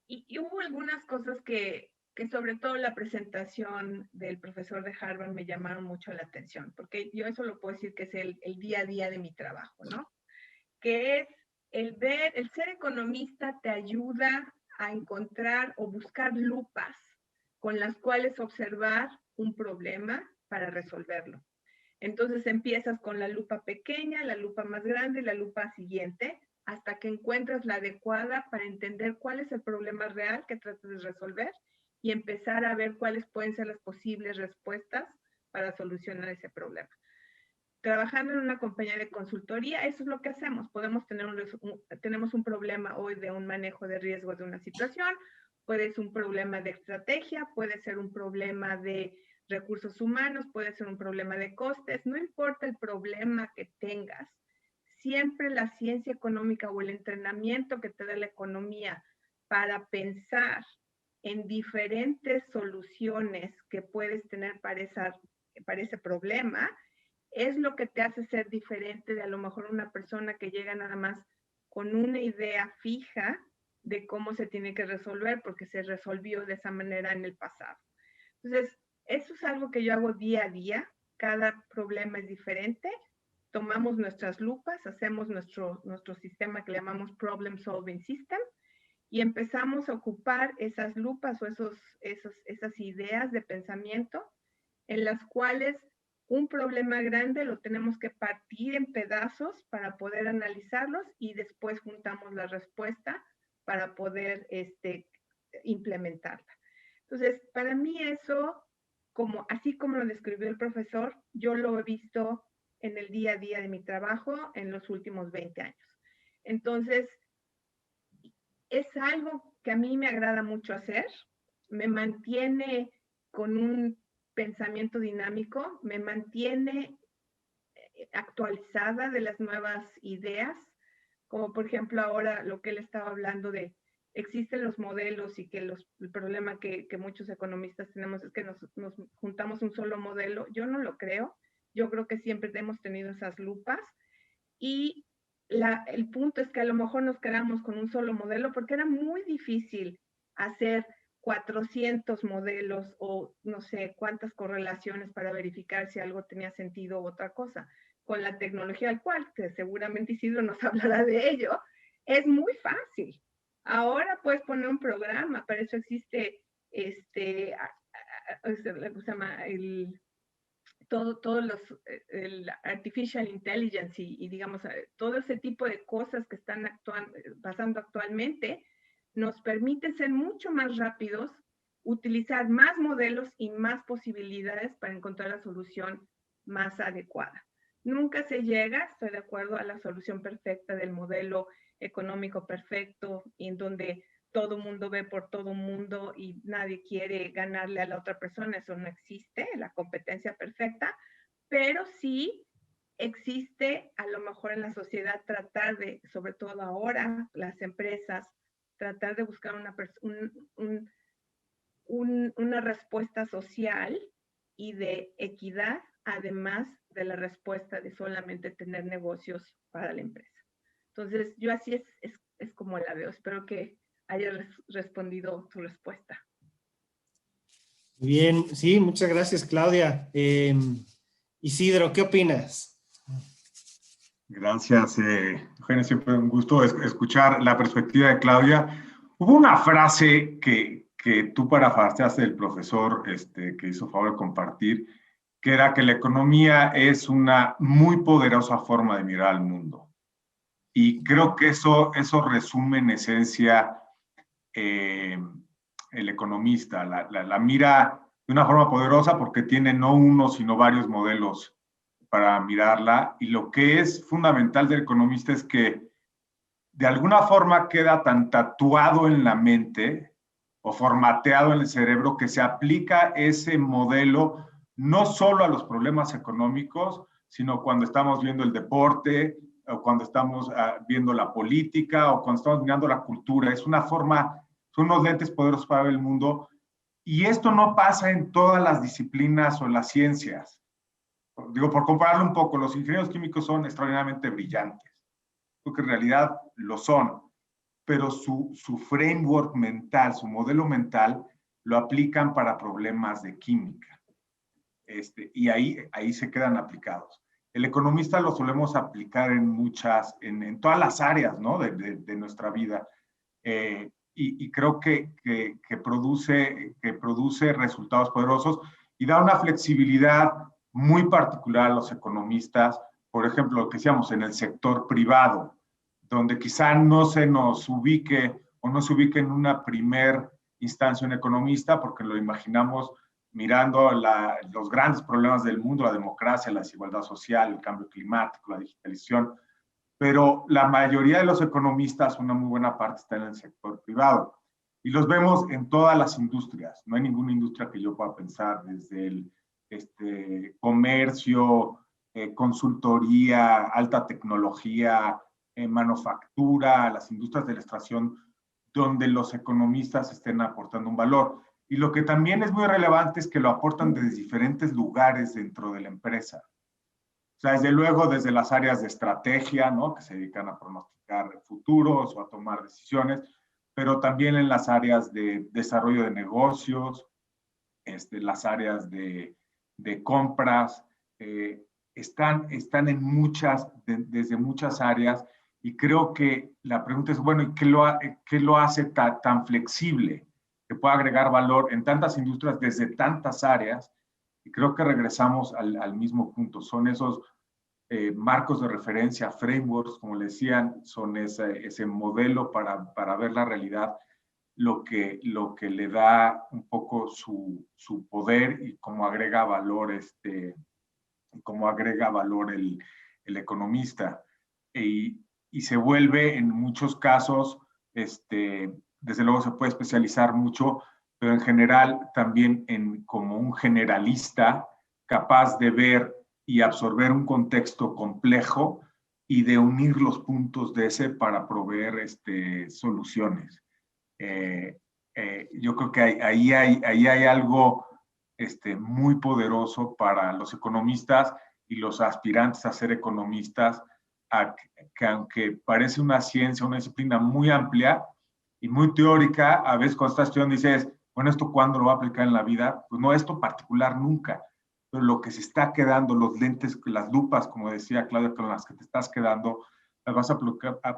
y hubo algunas cosas que sobre todo la presentación del profesor de Harvard me llamaron mucho la atención, porque yo eso lo puedo decir que es el día a día de mi trabajo, ¿no? Que es el ser economista te ayuda a encontrar o buscar lupas con las cuales observar un problema para resolverlo. Entonces empiezas con la lupa pequeña, la lupa más grande, la lupa siguiente, hasta que encuentras la adecuada para entender cuál es el problema real que tratas de resolver y empezar a ver cuáles pueden ser las posibles respuestas para solucionar ese problema. Trabajando en una compañía de consultoría, eso es lo que hacemos. Tenemos un problema hoy de un manejo de riesgo de una situación, puede ser un problema de estrategia, puede ser un problema de recursos humanos, puede ser un problema de costes, no importa el problema que tengas, siempre la ciencia económica o el entrenamiento que te da la economía para pensar en diferentes soluciones que puedes tener para ese problema, es lo que te hace ser diferente de a lo mejor una persona que llega nada más con una idea fija de cómo se tiene que resolver porque se resolvió de esa manera en el pasado. Entonces, eso es algo que yo hago día a día. Cada problema es diferente. Tomamos nuestras lupas, hacemos nuestro sistema que le llamamos Problem Solving System y empezamos a ocupar esas lupas o esas ideas de pensamiento en las cuales un problema grande lo tenemos que partir en pedazos para poder analizarlos y después juntamos la respuesta para poder implementarla. Entonces, para mí eso, así como lo describió el profesor, yo lo he visto en el día a día de mi trabajo en los últimos 20 años. Entonces, es algo que a mí me agrada mucho hacer, me mantiene con un pensamiento dinámico, me mantiene actualizada de las nuevas ideas, como por ejemplo ahora lo que él estaba hablando de existen los modelos y que el problema que muchos economistas tenemos es que nos juntamos un solo modelo. Yo no lo creo, yo creo que siempre hemos tenido esas lupas y el punto es que a lo mejor nos quedamos con un solo modelo porque era muy difícil hacer 400 modelos o no sé cuántas correlaciones para verificar si algo tenía sentido u otra cosa. Con la tecnología al cual, que seguramente Isidro nos hablará de ello, es muy fácil. Ahora puedes poner un programa, para eso existe el artificial intelligence y digamos, todo ese tipo de cosas que están pasando actualmente, nos permite ser mucho más rápidos, utilizar más modelos y más posibilidades para encontrar la solución más adecuada. Nunca se llega, estoy de acuerdo, a la solución perfecta del modelo económico perfecto, en donde todo mundo ve por todo mundo y nadie quiere ganarle a la otra persona. Eso no existe, la competencia perfecta, pero sí existe a lo mejor en la sociedad tratar de, sobre todo ahora, las empresas, tratar de buscar una respuesta social y de equidad, además de la respuesta de solamente tener negocios para la empresa. Entonces, yo así es como la veo. Espero que haya respondido tu respuesta. Bien, sí, muchas gracias, Claudia. Isidro, ¿qué opinas? Gracias, Eugenio, siempre un gusto escuchar la perspectiva de Claudia. Hubo una frase que tú parafraseaste del profesor que hizo favor de compartir, que era que la economía es una muy poderosa forma de mirar al mundo. Y creo que eso resume en esencia el economista, la mira de una forma poderosa porque tiene no uno, sino varios modelos para mirarla, y lo que es fundamental del economista es que de alguna forma queda tan tatuado en la mente o formateado en el cerebro que se aplica ese modelo no solo a los problemas económicos, sino cuando estamos viendo el deporte, o cuando estamos viendo la política, o cuando estamos mirando la cultura. Es una forma, son unos lentes poderosos para ver el mundo. Y esto no pasa en todas las disciplinas o las ciencias. Digo, por compararlo un poco, los ingenieros químicos son extraordinariamente brillantes, porque en realidad lo son, pero su framework mental, su modelo mental, lo aplican para problemas de química. Y ahí se quedan aplicados. El economista lo solemos aplicar en todas las áreas, ¿no? de nuestra vida. Y creo que produce resultados poderosos y da una flexibilidad muy particular a los economistas. Por ejemplo, lo que decíamos en el sector privado, donde quizá no se nos ubique o no se ubique en una primer instancia un economista, porque lo imaginamos mirando los grandes problemas del mundo, la democracia, la desigualdad social, el cambio climático, la digitalización, pero la mayoría de los economistas, una muy buena parte, está en el sector privado. Y los vemos en todas las industrias. No hay ninguna industria que yo pueda pensar, desde el comercio, consultoría, alta tecnología, manufactura, las industrias de la extracción, donde los economistas estén aportando un valor. Y lo que también es muy relevante es que lo aportan desde diferentes lugares dentro de la empresa. O sea, desde luego desde las áreas de estrategia, ¿no? Que se dedican a pronosticar futuros o a tomar decisiones, pero también en las áreas de desarrollo de negocios, las áreas de compras, están desde muchas áreas, y creo que la pregunta es, bueno, ¿y qué lo hace tan flexible? Que pueda agregar valor en tantas industrias desde tantas áreas. Y creo que regresamos al mismo punto. Son esos marcos de referencia, frameworks, como le decían, son ese modelo para ver la realidad, lo que le da un poco su poder y cómo agrega valor el economista. Y se vuelve en muchos casos, desde luego se puede especializar mucho, pero en general también como un generalista capaz de ver y absorber un contexto complejo y de unir los puntos de ese para proveer soluciones. Yo creo que ahí hay algo muy poderoso para los economistas y los aspirantes a ser economistas, que aunque parece una ciencia, una disciplina muy amplia y muy teórica, a veces cuando estás estudiando dices, bueno, ¿esto cuándo lo va a aplicar en la vida? Pues no, esto particular nunca, pero lo que se está quedando, los lentes, las lupas, como decía Claudia, con las que te estás quedando, las vas a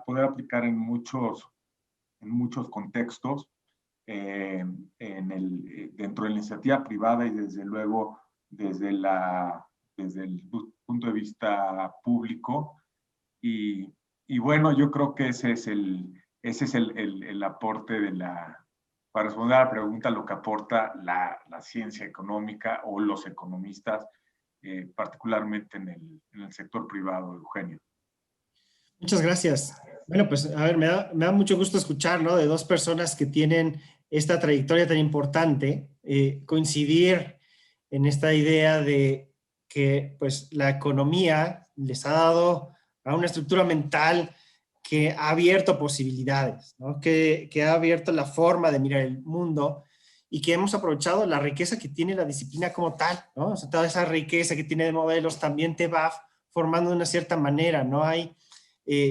poder aplicar en muchos contextos, dentro de la iniciativa privada y desde luego desde el punto de vista público. Y bueno, yo creo que ese es el aporte para responder a la pregunta, lo que aporta la ciencia económica o los economistas, particularmente en el sector privado, Eugenio. Muchas gracias. Bueno, pues a ver, me da mucho gusto escuchar, ¿no? De dos personas que tienen esta trayectoria tan importante, coincidir en esta idea de que pues la economía les ha dado a una estructura mental que ha abierto posibilidades, ¿no? Que ha abierto la forma de mirar el mundo y que hemos aprovechado la riqueza que tiene la disciplina como tal, ¿no? O sea, toda esa riqueza que tiene de modelos también te va formando de una cierta manera, ¿no? Hay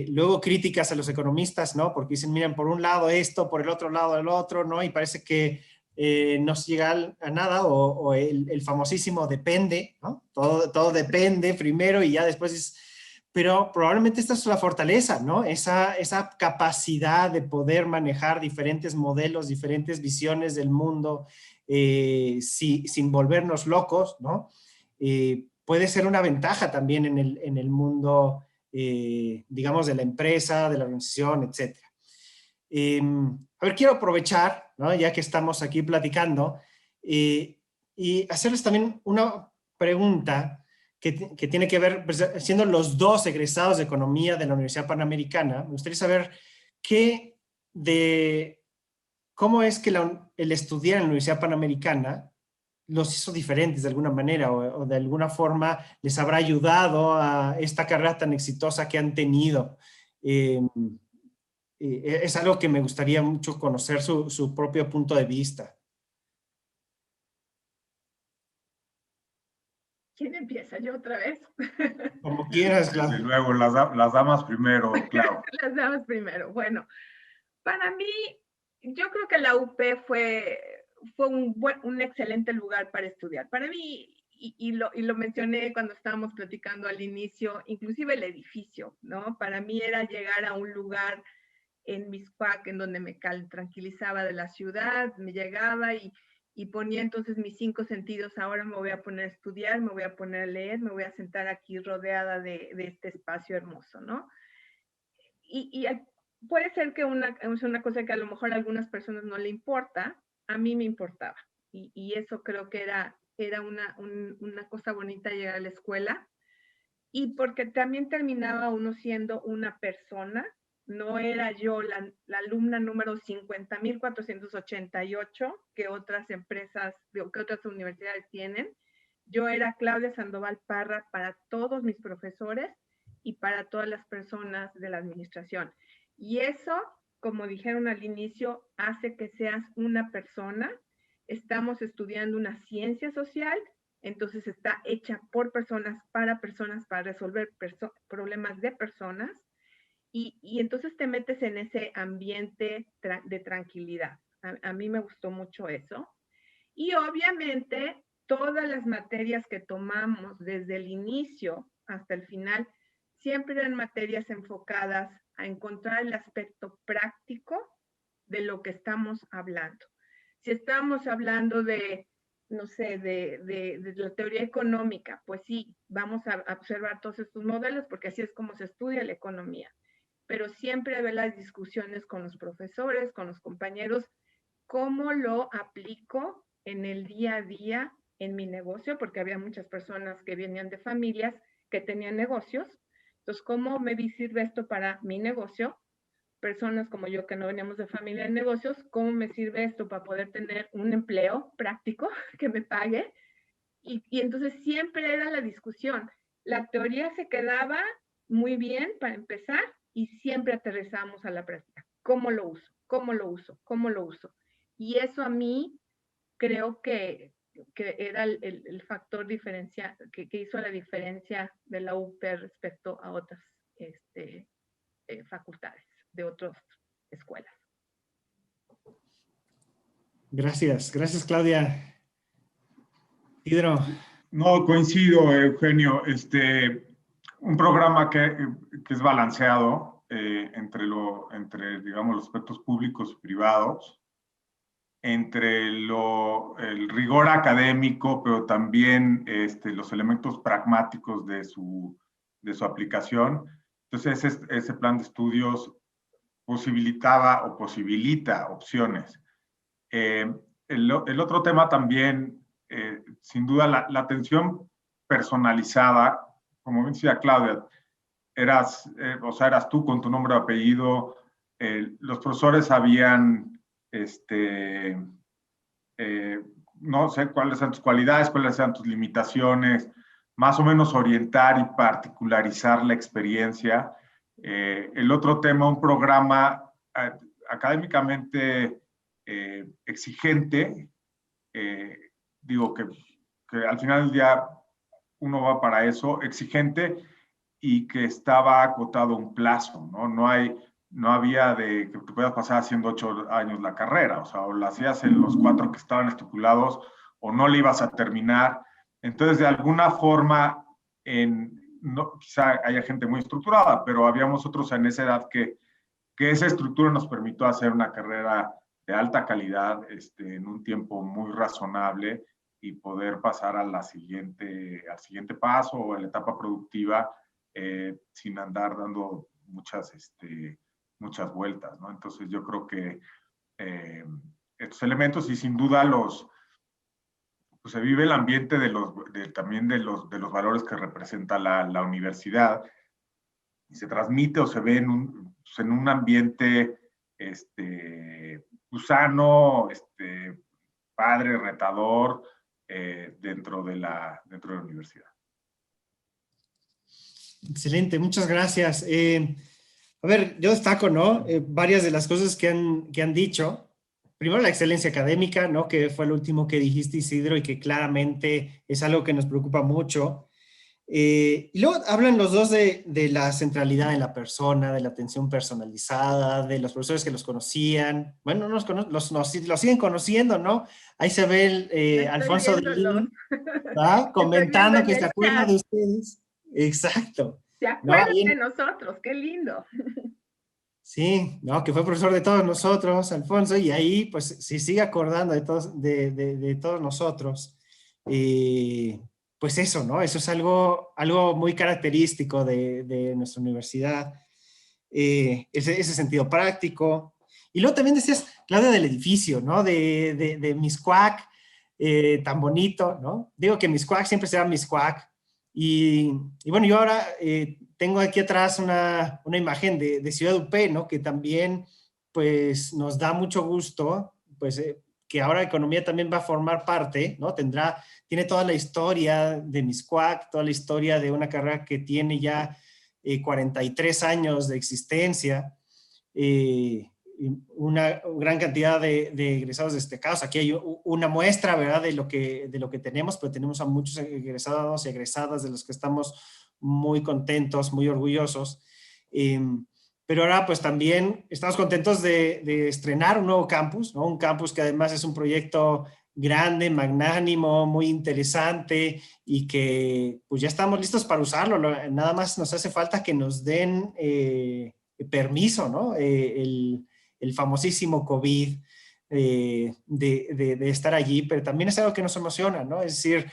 luego críticas a los economistas, ¿no? Porque dicen, miren, por un lado esto, por el otro lado el otro, ¿no? Y parece que no se llega a nada, o el famosísimo depende, ¿no? Todo depende primero y ya después es... Pero probablemente esta es la fortaleza, ¿no? Esa capacidad de poder manejar diferentes modelos, diferentes visiones del mundo, sin volvernos locos, ¿no? Puede ser una ventaja también en el mundo, digamos, de la empresa, de la organización, etc. A ver, quiero aprovechar, ¿no? Ya que estamos aquí platicando, y hacerles también una pregunta que tiene que ver, pues, siendo los dos egresados de Economía de la Universidad Panamericana. Me gustaría saber cómo es que el estudiar en la Universidad Panamericana los hizo diferentes de alguna manera o de alguna forma les habrá ayudado a esta carrera tan exitosa que han tenido. Es algo que me gustaría mucho conocer su propio punto de vista. ¿Quién empieza? ¿Yo otra vez? Como quieras, claro. Desde luego, las damas primero, claro. Las damas primero. Bueno, para mí, yo creo que la UP fue un excelente lugar para estudiar. Para mí, y lo mencioné cuando estábamos platicando al inicio, inclusive el edificio, ¿no? Para mí era llegar a un lugar en Miscuac en donde me tranquilizaba de la ciudad, me llegaba y ponía entonces mis 5 sentidos. Ahora me voy a poner a estudiar, me voy a poner a leer, me voy a sentar aquí rodeada de este espacio hermoso, ¿no? Y puede ser que es una cosa que a lo mejor a algunas personas no le importa, a mí me importaba. Y eso creo que era una cosa bonita llegar a la escuela. Y porque también terminaba uno siendo una persona, no era yo la alumna número 50.488 que otras empresas, que otras universidades tienen. Yo era Claudia Sandoval Parra para todos mis profesores y para todas las personas de la administración. Y eso, como dijeron al inicio, hace que seas una persona. Estamos estudiando una ciencia social, entonces está hecha por personas, para resolver problemas de personas. Y entonces te metes en ese ambiente de tranquilidad. A mí me gustó mucho eso. Y obviamente todas las materias que tomamos desde el inicio hasta el final siempre eran materias enfocadas a encontrar el aspecto práctico de lo que estamos hablando. Si estamos hablando de, no sé, de la teoría económica, pues sí, vamos a observar todos estos modelos porque así es como se estudia la economía. Pero siempre haber las discusiones con los profesores, con los compañeros, cómo lo aplico en el día a día en mi negocio, porque había muchas personas que venían de familias que tenían negocios. Entonces, ¿cómo me sirve esto para mi negocio? Personas como yo que no veníamos de familia de negocios, ¿cómo me sirve esto para poder tener un empleo práctico que me pague? Y entonces siempre era la discusión. La teoría se quedaba muy bien para empezar y siempre aterrizamos a la práctica. ¿Cómo lo uso? ¿Cómo lo uso? ¿Cómo lo uso? Y eso a mí creo que era el factor diferencia, que hizo la diferencia de la UP respecto a otras facultades de otras escuelas. Gracias, gracias Claudia. Hidro. No, coincido, Eugenio. Un programa que es balanceado entre, digamos, los aspectos públicos y privados, entre el rigor académico, pero también los elementos pragmáticos de su aplicación. Entonces, ese plan de estudios posibilitaba o posibilita opciones. El otro tema también, sin duda, la atención personalizada, como bien decía Claudia, eras tú con tu nombre y apellido, los profesores sabían, no sé cuáles eran tus cualidades, cuáles eran tus limitaciones, más o menos orientar y particularizar la experiencia. El otro tema, un programa académicamente exigente, digo que al final del día uno va para eso, exigente y que estaba acotado un plazo, ¿no? No había de que te puedas pasar haciendo 8 años la carrera, o sea, o la hacías en los 4 que estaban estipulados o no le ibas a terminar. Entonces, de alguna forma, quizá haya gente muy estructurada, pero habíamos otros en esa edad que esa estructura nos permitió hacer una carrera de alta calidad en un tiempo muy razonable y poder pasar al siguiente paso o a la etapa productiva sin andar dando muchas vueltas, ¿no? Entonces yo creo que estos elementos y sin duda pues se vive el ambiente también de los valores que representa la universidad y se transmite o se ve en un ambiente sano, padre, retador, dentro de la universidad. Excelente, muchas gracias. A ver, yo destaco, ¿no? Varias de las cosas que han dicho. Primero, la excelencia académica, ¿no? Que fue lo último que dijiste, Isidro, y que claramente es algo que nos preocupa mucho. Y luego hablan los dos de la centralidad en la persona, de la atención personalizada, de los profesores que los conocían. Bueno, los siguen conociendo, ¿no? Ahí se ve Alfonso Delín, ¿verdad? Comentando que se acuerda de ustedes. Exacto. Se acuerdan de nosotros, qué lindo. Sí, no, que fue profesor de todos nosotros, Alfonso, y ahí pues se sigue acordando de todos nosotros. Pues eso, ¿no? Eso es algo muy característico de nuestra universidad. Ese sentido práctico. Y luego también decías, Claudia, del edificio, ¿no? De Miscuac, tan bonito, ¿no? Digo que Miscuac siempre será Miscuac. Y bueno, yo ahora tengo aquí atrás una imagen de Ciudad UP, ¿no? Que también, pues, nos da mucho gusto, pues, que ahora economía también va a formar parte, ¿no? Tiene toda la historia de Miscuac, toda la historia de una carrera que tiene ya 43 años de existencia, una gran cantidad de egresados destacados. Aquí hay una muestra, ¿verdad?, de lo que tenemos, pero tenemos a muchos egresados y egresadas de los que estamos muy contentos, muy orgullosos. Pero ahora pues también estamos contentos de estrenar un nuevo campus, ¿no? Un campus que además es un proyecto grande, magnánimo, muy interesante y que pues ya estamos listos para usarlo. Nada más nos hace falta que nos den permiso, ¿no? El famosísimo COVID de estar allí, pero también es algo que nos emociona, ¿no? Es decir,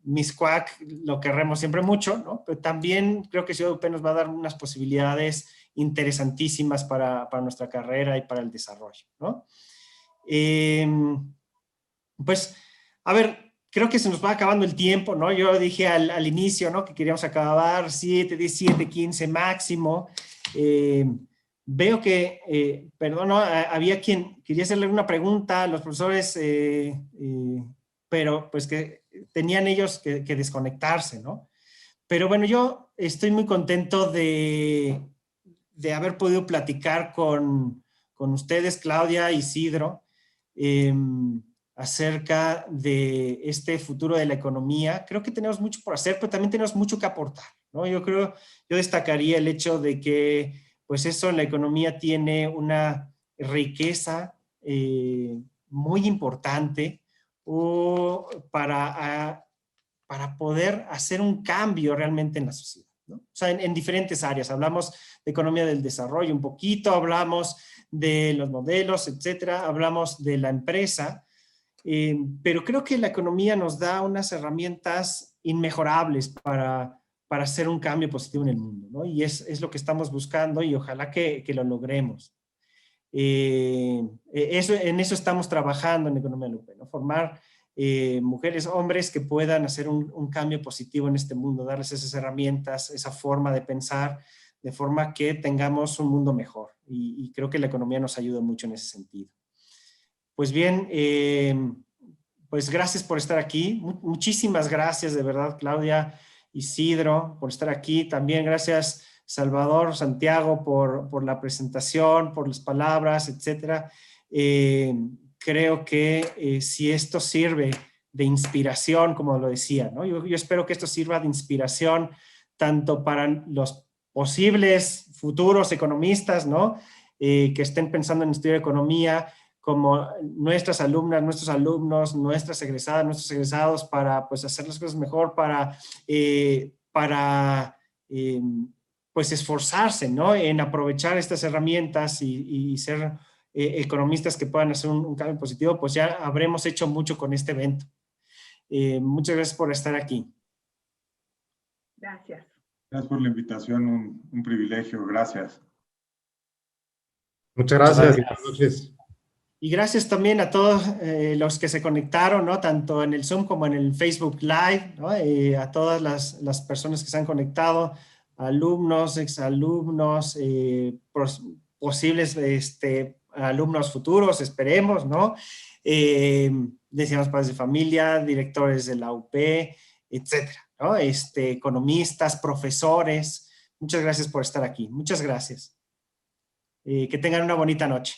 Miscuac lo querremos siempre mucho, ¿no? Pero también creo que Ciudad UP nos va a dar unas posibilidades interesantísimas para nuestra carrera y para el desarrollo, ¿no? Pues, a ver, creo que se nos va acabando el tiempo, ¿no? Yo dije al inicio, ¿no? Que queríamos acabar 7, 17, 15 máximo. Veo que, perdón, ¿no? Había quien quería hacerle una pregunta a los profesores, pero pues que tenían ellos que desconectarse, ¿no? Pero bueno, yo estoy muy contento de haber podido platicar con ustedes, Claudia, Isidro, acerca de este futuro de la economía. Creo que tenemos mucho por hacer, pero también tenemos mucho que aportar, ¿no? Yo destacaría el hecho de que, pues eso, la economía tiene una riqueza muy importante para poder hacer un cambio realmente en la sociedad, ¿no? O sea, en diferentes áreas. Hablamos de economía del desarrollo un poquito, hablamos de los modelos, etcétera, hablamos de la empresa, pero creo que la economía nos da unas herramientas inmejorables para hacer un cambio positivo en el mundo, ¿no? Y es lo que estamos buscando y ojalá que lo logremos. En eso estamos trabajando en Economía Lupe, ¿no? Formar mujeres, hombres que puedan hacer un cambio positivo en este mundo, darles esas herramientas, esa forma de pensar, de forma que tengamos un mundo mejor. Y creo que la economía nos ayuda mucho en ese sentido. Pues bien, pues gracias por estar aquí. Muchísimas gracias, de verdad, Claudia, Isidro, por estar aquí. También gracias, Salvador, Santiago, por la presentación, por las palabras, etcétera. Creo que si esto sirve de inspiración, como lo decía, ¿no? Yo espero que esto sirva de inspiración tanto para los posibles futuros economistas, ¿no? Que estén pensando en estudiar economía, como nuestras alumnas, nuestros alumnos, nuestras egresadas, nuestros egresados, para pues hacer las cosas mejor, pues esforzarse, ¿no? En aprovechar estas herramientas y ser economistas que puedan hacer un cambio positivo, pues ya habremos hecho mucho con este evento. Muchas gracias por estar aquí. Gracias. Gracias por la invitación, un privilegio, gracias. Muchas gracias. Buenas noches. Y gracias también a todos los que se conectaron, ¿no? Tanto en el Zoom como en el Facebook Live, ¿no? A todas las personas que se han conectado, alumnos, exalumnos, posibles alumnos futuros, esperemos, ¿no? decíamos padres de familia, directores de la UP, etcétera, ¿no? Economistas, profesores. Muchas gracias por estar aquí. Muchas gracias. Que tengan una bonita noche.